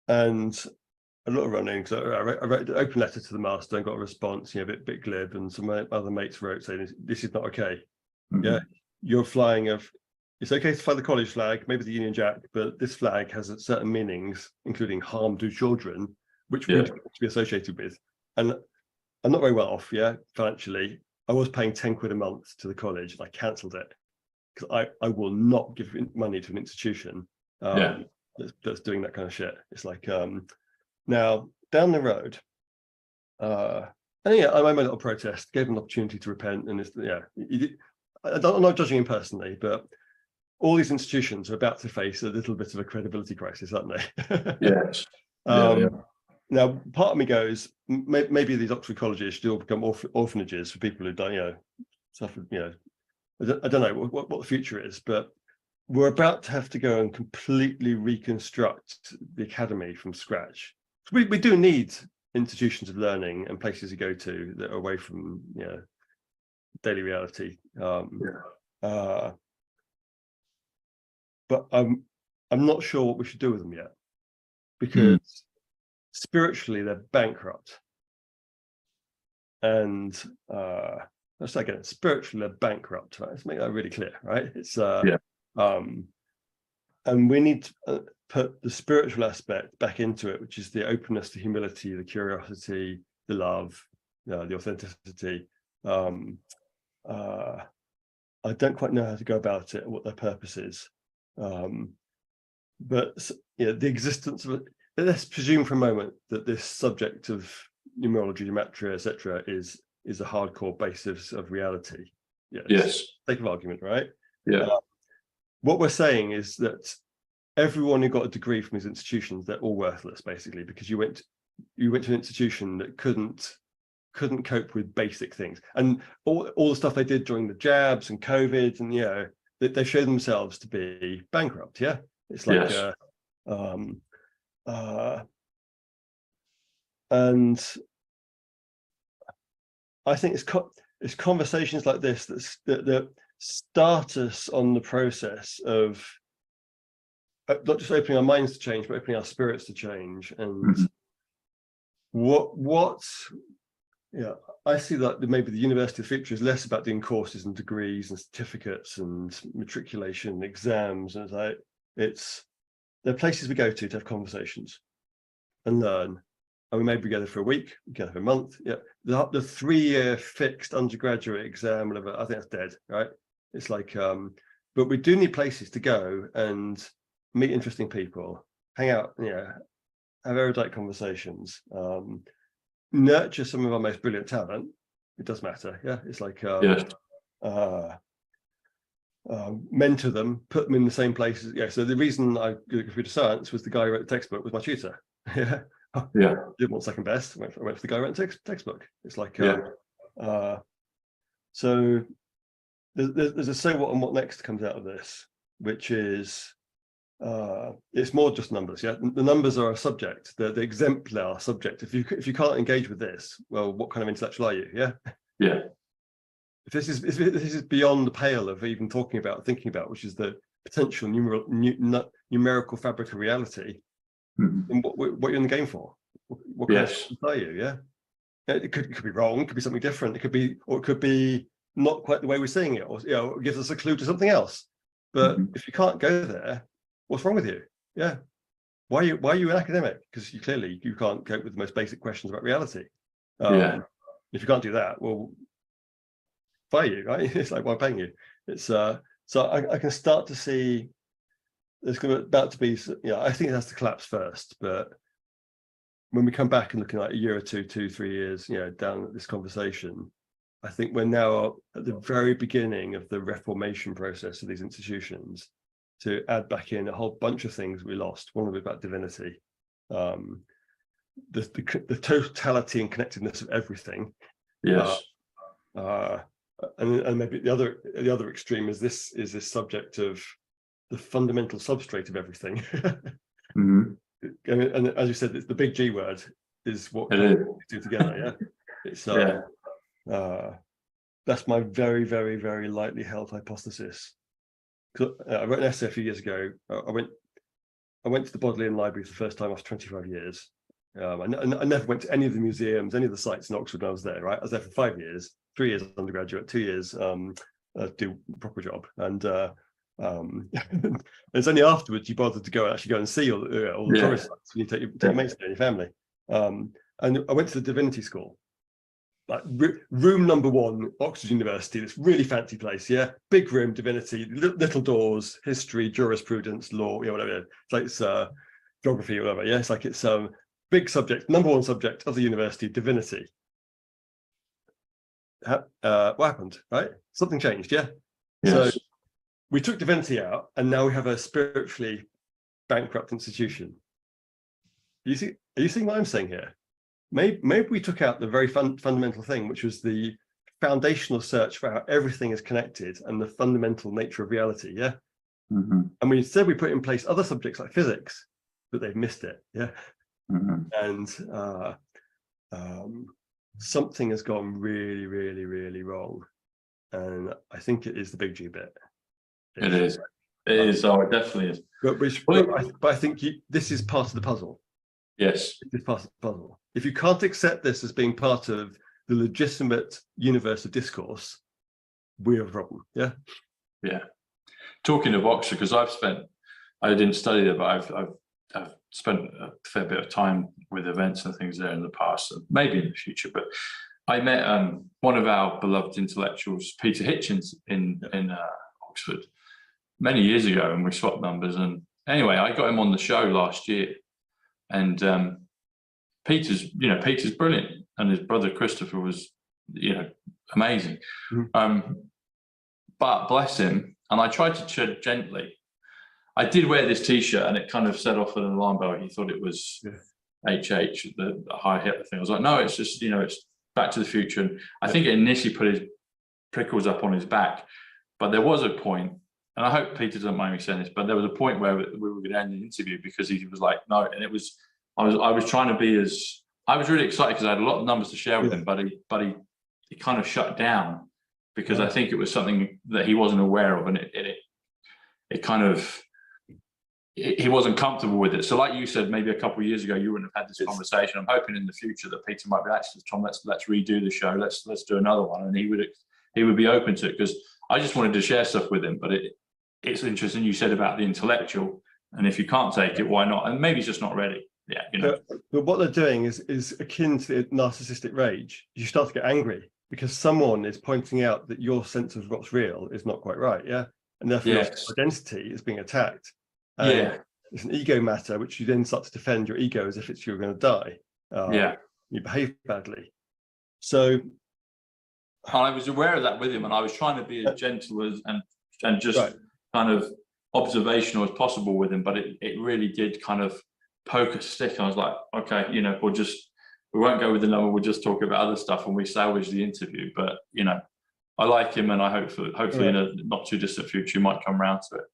a little running. So I wrote an open letter to the master and got a response, a bit glib, and some other mates wrote saying this is not okay. Mm-hmm. Yeah, you're flying it's okay to fly the college flag, maybe the Union Jack, but this flag has certain meanings, including harm to children, which we don't want to be associated with. And I'm not very well off, financially. I was paying 10 quid a month to the college, and I cancelled it because I will not give money to an institution that's doing that kind of shit. It's like now down the road, I made a little protest, gave him an opportunity to repent, and I'm not judging him personally, but all these institutions are about to face a little bit of a credibility crisis, aren't they? Yes. Now, part of me goes, maybe these Oxford colleges should all become orphanages for people who don't, suffered. I don't know what the future is, but we're about to have to go and completely reconstruct the academy from scratch. We do need institutions of learning and places to go to that are away from daily reality. But I'm not sure what we should do with them yet, because spiritually they're bankrupt. And let's say again, spiritually they're bankrupt. Right? Let's make that really clear, right? It's and we need to put the spiritual aspect back into it, which is the openness, the humility, the curiosity, the love, the authenticity. I don't quite know how to go about it, what their purpose is. But the existence of it, let's presume for a moment that this subject of numerology, gematria, etc., is a hardcore basis of reality. Yes. Sake of argument, right? Yeah. What we're saying is that everyone who got a degree from these institutions, they're all worthless, basically, because you went to an institution that couldn't cope with basic things, and all the stuff they did during the jabs and COVID, and they showed themselves to be bankrupt. Yeah, it's like and I think it's conversations like this that start us on the process of not just opening our minds to change, but opening our spirits to change. And I see that maybe the university of the future is less about doing courses and degrees and certificates and matriculation and exams, and there are places we go to have conversations and learn. And we may be together for a week, together for a month. Yeah, the 3-year fixed undergraduate exam, whatever, I think that's dead, right? It's like, but we do need places to go and meet interesting people, hang out, have erudite conversations, nurture some of our most brilliant talent. It does matter. Yeah, it's like mentor them, put them in the same places. Yeah. So the reason I did computer science was the guy who wrote the textbook was my tutor. Yeah. Yeah. Didn't want second best. I went for the guy who wrote the textbook. It's like, so there's a so what and what next comes out of this, which is it's more just numbers. Yeah, the numbers are a subject. The exemplar subject. If you can't engage with this, well, what kind of intellectual are you? Yeah. Yeah. If this is beyond the pale of even thinking about, which is the potential numerical fabric of reality, then what you're in the game for? What kind of are you? Yeah. It could be wrong. It could be something different. It could be not quite the way we're seeing it, or it gives us a clue to something else. But if you can't go there, what's wrong with you? Yeah. Why are you an academic? Because you can't cope with the most basic questions about reality. If you can't do that, well, fire you, right? It's like, why paying you? It's so I can start to see there's about to be, I think it has to collapse first, but when we come back and looking like a year or 2, 3 years, down at this conversation, I think we're now at the very beginning of the reformation process of these institutions to add back in a whole bunch of things we lost. One of it about divinity, the totality and connectedness of everything. Yes. And maybe the other extreme is this subject of the fundamental substrate of everything. And as you said, it's the big G word is what we do together. Yeah, it's that's my very, very, very lightly held hypothesis. I wrote an essay a few years ago. I went to the Bodleian Library for the first time after 25 years. I never went to any of the museums, any of the sites in Oxford when I was there. Right, I was there for 5 years, 3 years undergraduate, 2 years do proper job, and it's only afterwards you bothered to go and see all the tourist sites when you take your mates there and your family. And I went to the divinity school, like room number 1, Oxford University, this really fancy place. Yeah, big room, divinity, little doors, history, jurisprudence, law, whatever. It's like it's geography or whatever. Yeah, it's like it's big subject, number 1 subject of the university, divinity. What happened? Right, something changed. Yeah. Yes. So we took divinity out, and now we have a spiritually bankrupt institution. Are you seeing what I'm saying here? Maybe we took out the very fundamental thing, which was the foundational search for how everything is connected and the fundamental nature of reality. Yeah. And instead we put in place other subjects like physics, but they've missed it. Yeah. And something has gone really, really, really wrong. And I think it is the big G bit. It is. Oh, it definitely is. But I think this is part of the puzzle. Yes. It's part of the puzzle. If you can't accept this as being part of the legitimate universe of discourse, we have a problem. Yeah. Yeah. Talking of Oxford, because I didn't study there, but I've spent a fair bit of time with events and things there in the past, and maybe in the future. But I met one of our beloved intellectuals, Peter Hitchens, in Oxford many years ago, and we swapped numbers. And anyway, I got him on the show last year, and Peter's brilliant, and his brother Christopher was, amazing. But bless him, and I tried to tread gently. I did wear this T-shirt, and it kind of set off an alarm bell. He thought it was HH, the high Hitler thing. I was like, no, it's just, it's Back to the Future. And I think it initially put his prickles up on his back. But there was a point, and I hope Peter doesn't mind me saying this, but there was a point where we were going to end the interview because he was like, no, and it was, I was trying to be I was really excited because I had a lot of numbers to share with him, but he kind of shut down because I think it was something that he wasn't aware of, and it kind of, he wasn't comfortable with it. So like you said, maybe a couple of years ago, you wouldn't have had this conversation. I'm hoping in the future that Peter might be, actually, Tom, let's redo the show. Let's do another one. And he would be open to it, because I just wanted to share stuff with him. But it's interesting you said about the intellectual, and if you can't take it, why not? And maybe he's just not ready. Yeah, But what they're doing is akin to narcissistic rage. You start to get angry because someone is pointing out that your sense of what's real is not quite right. Yeah, and therefore your identity is being attacked. It's an ego matter, which you then start to defend your ego as if you're going to die. You behave badly. So I was aware of that with him, and I was trying to be as gentle and and just kind of observational as possible with him. But it really did kind of poke a stick. And I was like, okay, you know, we won't go with the number. We'll just talk about other stuff, and we salvage the interview. But you know, I like him, and I hopefully in a not too distant future, he might come around to it.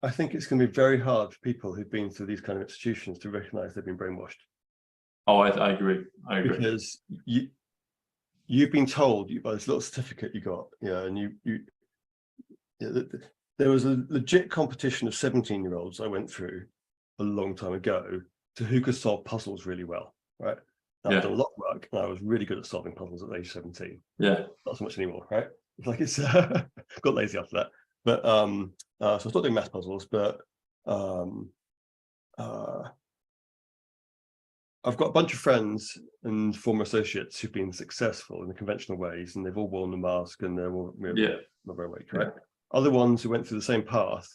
I think it's going to be very hard for people who've been through these kind of institutions to recognise they've been brainwashed. Oh, I agree. I agree. Because you've been told by this little certificate you got, and there was a legit competition of 17-year-olds I went through a long time ago to who could solve puzzles really well, right? I've done a lot of work, and I was really good at solving puzzles at age 17. Yeah, not so much anymore, right? It's like it's got lazy after that. But so I stopped doing math puzzles, but I've got a bunch of friends and former associates who've been successful in the conventional ways, and they've all worn the mask and they're all not very awake, right? Other ones who went through the same path,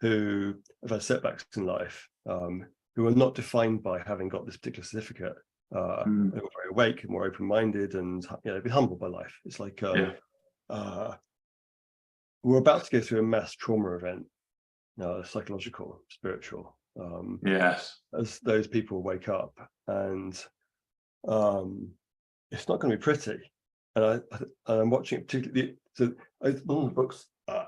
who have had setbacks in life, who are not defined by having got this particular certificate. They're very awake, more open-minded, and be humbled by life. It's like we're about to go through a mass trauma event, psychological, spiritual. As those people wake up, and it's not going to be pretty. And I'm watching it particularly. So one of the books, I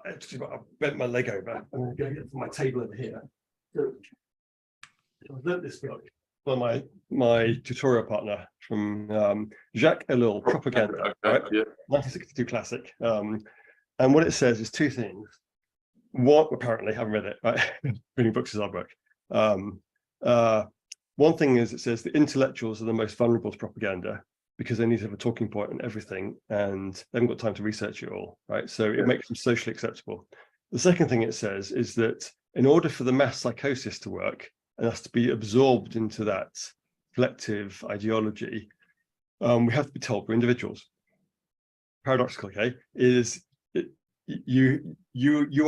bent my leg over. I'm going to get to my table over here. So I learned this book by my tutorial partner from Jacques Ellul, Propaganda, right? 1962 classic. And what it says is two things. One, apparently, I haven't read it, right? Reading books is our book. One thing is, it says the intellectuals are the most vulnerable to propaganda because they need to have a talking point on everything, and they haven't got time to research it all, right? So it makes them socially acceptable. The second thing it says is that in order for the mass psychosis to work and us to be absorbed into that collective ideology, we have to be told we're individuals. Paradoxical, okay, is you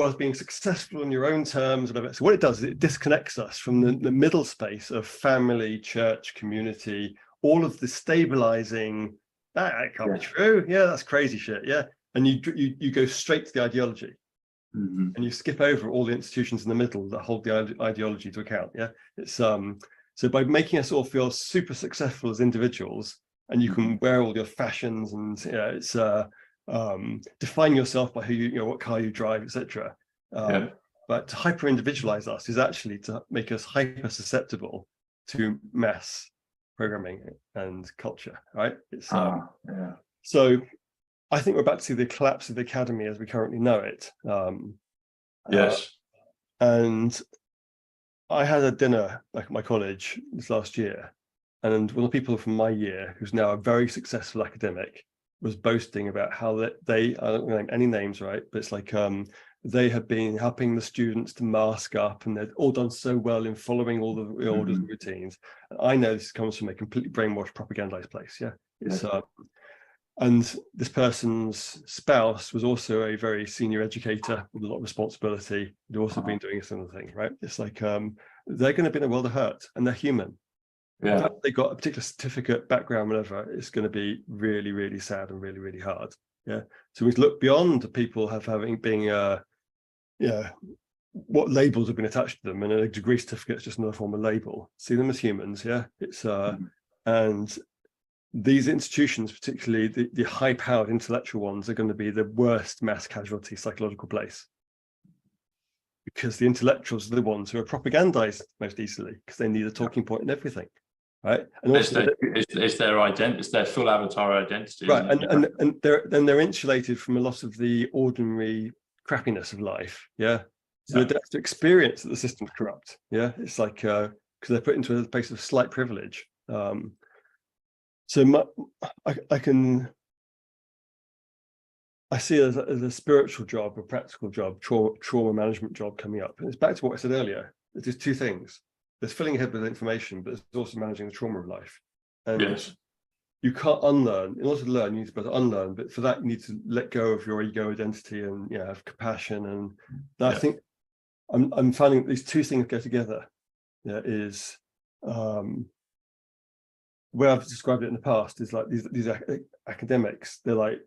are being successful on your own terms, whatever. So what it does is it disconnects us from the middle space of family, church, community, all of the stabilizing, that can't be true, that's crazy shit, and you go straight to the ideology, and you skip over all the institutions in the middle that hold the ideology to account. It's so by making us all feel super successful as individuals, and you can wear all your fashions, and it's define yourself by who what car you drive, etc. But to hyper individualize us is actually to make us hyper susceptible to mass programming and culture, right? It's so I think we're about to see the collapse of the academy as we currently know it. And I had a dinner like at my college this last year, and one of the people from my year, who's now a very successful academic, was boasting about how they I don't name any names, right? But it's like they have been helping the students to mask up, and they've all done so well in following all the orders and routines. And I know this comes from a completely brainwashed, propagandized place. It's and this person's spouse was also a very senior educator with a lot of responsibility. They've also been doing a similar thing, right? It's like they're going to be in a world of hurt, and they're human. If they got a particular certificate, background, whatever, it's going to be really, really sad and really, really hard. So we look beyond the people being what labels have been attached to them, and a degree certificate is just another form of label. See them as humans. It's and these institutions, particularly the high-powered intellectual ones, are going to be the worst mass casualty psychological place, because the intellectuals are the ones who are propagandized most easily, because they need a talking point in everything. Right, and also it's their identity, it's their full avatar identity, right? And they're insulated from a lot of the ordinary crappiness of life, so they have to experience that the system's corrupt. It's like because they're put into a place of slight privilege. So I see it as a spiritual job, a practical job, trauma management job coming up, and it's back to what I said earlier. There's two things. There's filling ahead with information, but there's also managing the trauma of life. And you can't unlearn. In order to learn, you need to be able to unlearn. But for that, you need to let go of your ego identity and have compassion. And I think I'm finding these two things go together. Is where I've described it in the past is like these academics. They're like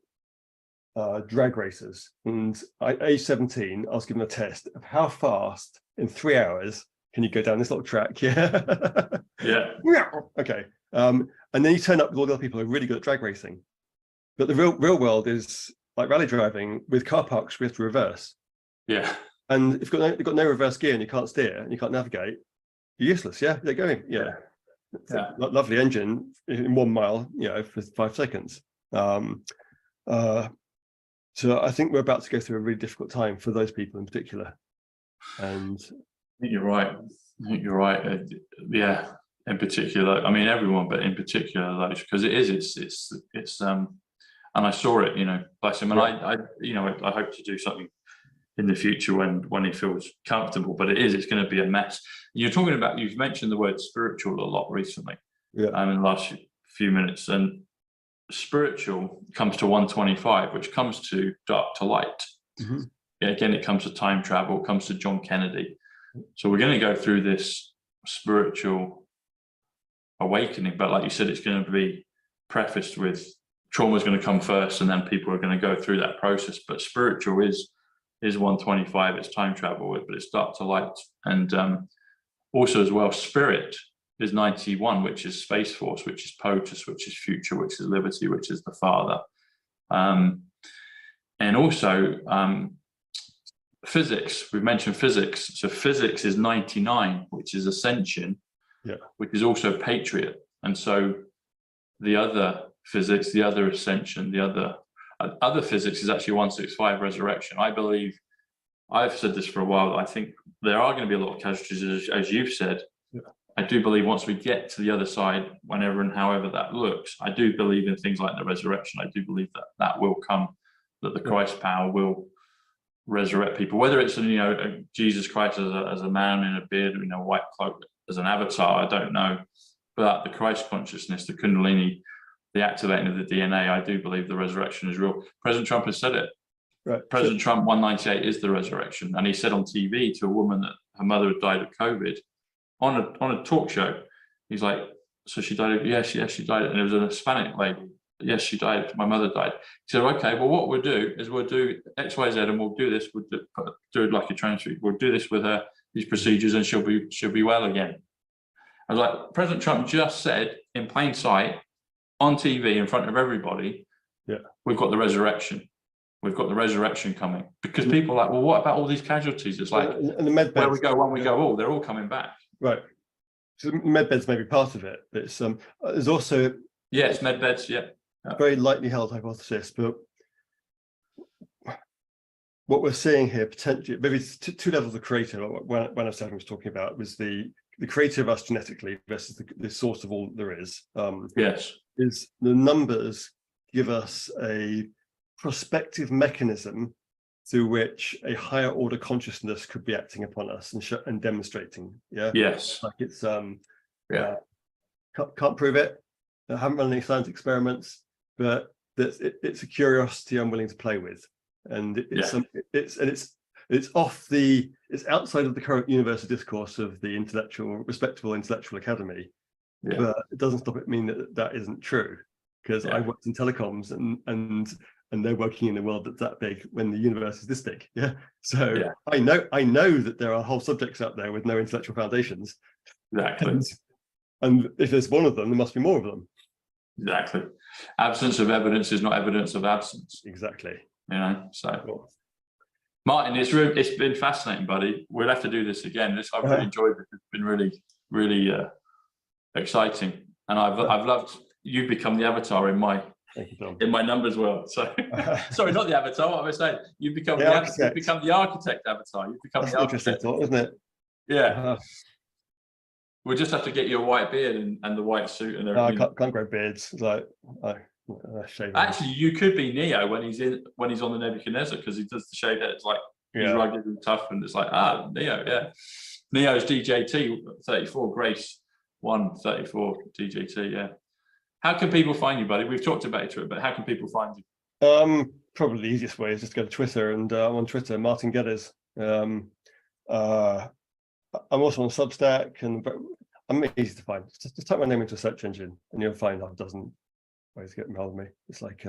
drag racers, and at age 17, I was given a test of how fast in 3 hours can you go down this little track. Yeah. Yeah. Okay. And then you turn up with all the other people who are really good at drag racing. But the real world is like rally driving with car parks we have to reverse. Yeah. And if you've got no reverse gear and you can't steer and you can't navigate, you're useless. Yeah, they're going. Yeah. Yeah. Lovely engine in 1 mile, for 5 seconds. So I think we're about to go through a really difficult time for those people in particular. And I think you're right. Yeah, in particular. I mean, everyone, but in particular those, because it's and I saw it. Bless him. And I hope to do something in the future when he feels comfortable. But it's going to be a mess. You've mentioned the word spiritual a lot recently. Yeah. In the last few minutes, and spiritual comes to 125, which comes to dark to light. Mm-hmm. Yeah, again, it comes to time travel, it comes to John Kennedy. So we're going to go through this spiritual awakening, but like you said, it's going to be prefaced with trauma is going to come first, and then people are going to go through that process. But spiritual is 125, it's time travel, but it's dark to light. And also as well, spirit is 91, which is Space Force, which is POTUS, which is future, which is liberty, which is the Father. And also physics, we've mentioned physics. So physics is 99, which is ascension, which is also patriot. And so the other physics, the other ascension, the other physics is actually 165, resurrection. I believe, I've said this for a while, I think there are going to be a lot of casualties, as you've said. I do believe once we get to the other side, whenever and however that looks, I do believe in things like the resurrection. I do believe that will come, that the Christ power will resurrect people, whether it's Jesus Christ as a man in a beard, white cloak, as an avatar, I don't know. But the Christ consciousness, the Kundalini, the activating of the DNA, I do believe the resurrection is real. President Trump has said it. Right. President Trump, 198 is the resurrection. And he said on TV to a woman that her mother had died of COVID, on a talk show, he's like, so she died of, yes, she died. And it was an Hispanic lady. Yes, she died. My mother died. He said, okay, well, what we'll do is we'll do X, Y, Z, and we'll do this. We'll do it like a transfer. We'll do this with her, these procedures, and she'll be well again. I was like, President Trump just said in plain sight on TV in front of everybody, we've got the resurrection. We've got the resurrection coming. Because people are like, well, what about all these casualties? It's like, and the med beds, where we go, one we go all, they're all coming back. Right. So med beds may be part of it, but it's there's also it's med beds, very lightly held hypothesis, but what we're seeing here potentially, maybe it's two levels of creator. When I was talking about was the creator of us genetically versus the source of all there is. Is the numbers give us a prospective mechanism through which a higher order consciousness could be acting upon us and demonstrating. Yes. Like it's can't prove it. I haven't run any science experiments, but it's a curiosity I'm willing to play with, and it's outside of the current universal discourse of the respectable intellectual academy, but it doesn't stop it mean that isn't true, because I worked in telecoms and they're working in a world that's that big when the universe is this big. So I know that there are whole subjects out there with no intellectual foundations. Exactly. And if there's one of them, there must be more of them. Exactly. Absence of evidence is not evidence of absence. Exactly. So cool. Martin, it's been fascinating, buddy. We'll have to do this again. I've really enjoyed it. It's been really, really exciting. And I've loved, you've become the avatar in my numbers world. So sorry, not the avatar, what am I saying? You've become the architect avatar. You've become the architect, thought, isn't it? Yeah. We'll just have to get you a white beard and the white suit and everything. No, I can't grow beards. It's like shave. Actually, you could be Neo when he's on the Nebuchadnezzar, because he does the shaved head. It's like he's rugged and tough, and it's like Neo, Neo's DJT 34, Grace 134 DJT, How can people find you, buddy? We've talked about it, but how can people find you? Probably the easiest way is just go to Twitter, and I'm on Twitter, Martin Geddes. I'm also on Substack, and I'm easy to find. Just type my name into a search engine, and you'll find half a dozen ways to get hold of me. It's like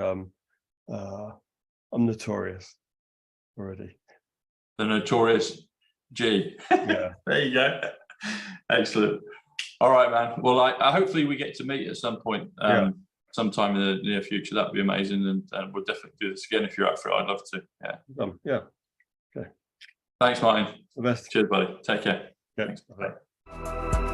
I'm notorious already. The notorious G. Yeah. There you go. Excellent. All right, man. Well, I hopefully we get to meet at some point, sometime in the near future. That'd be amazing, and we'll definitely do this again if you're up for it. I'd love to. Yeah. Yeah. Okay. Thanks, Martin. The best. Cheers, buddy. Take care. Yeah. Thanks. Bye. Bye.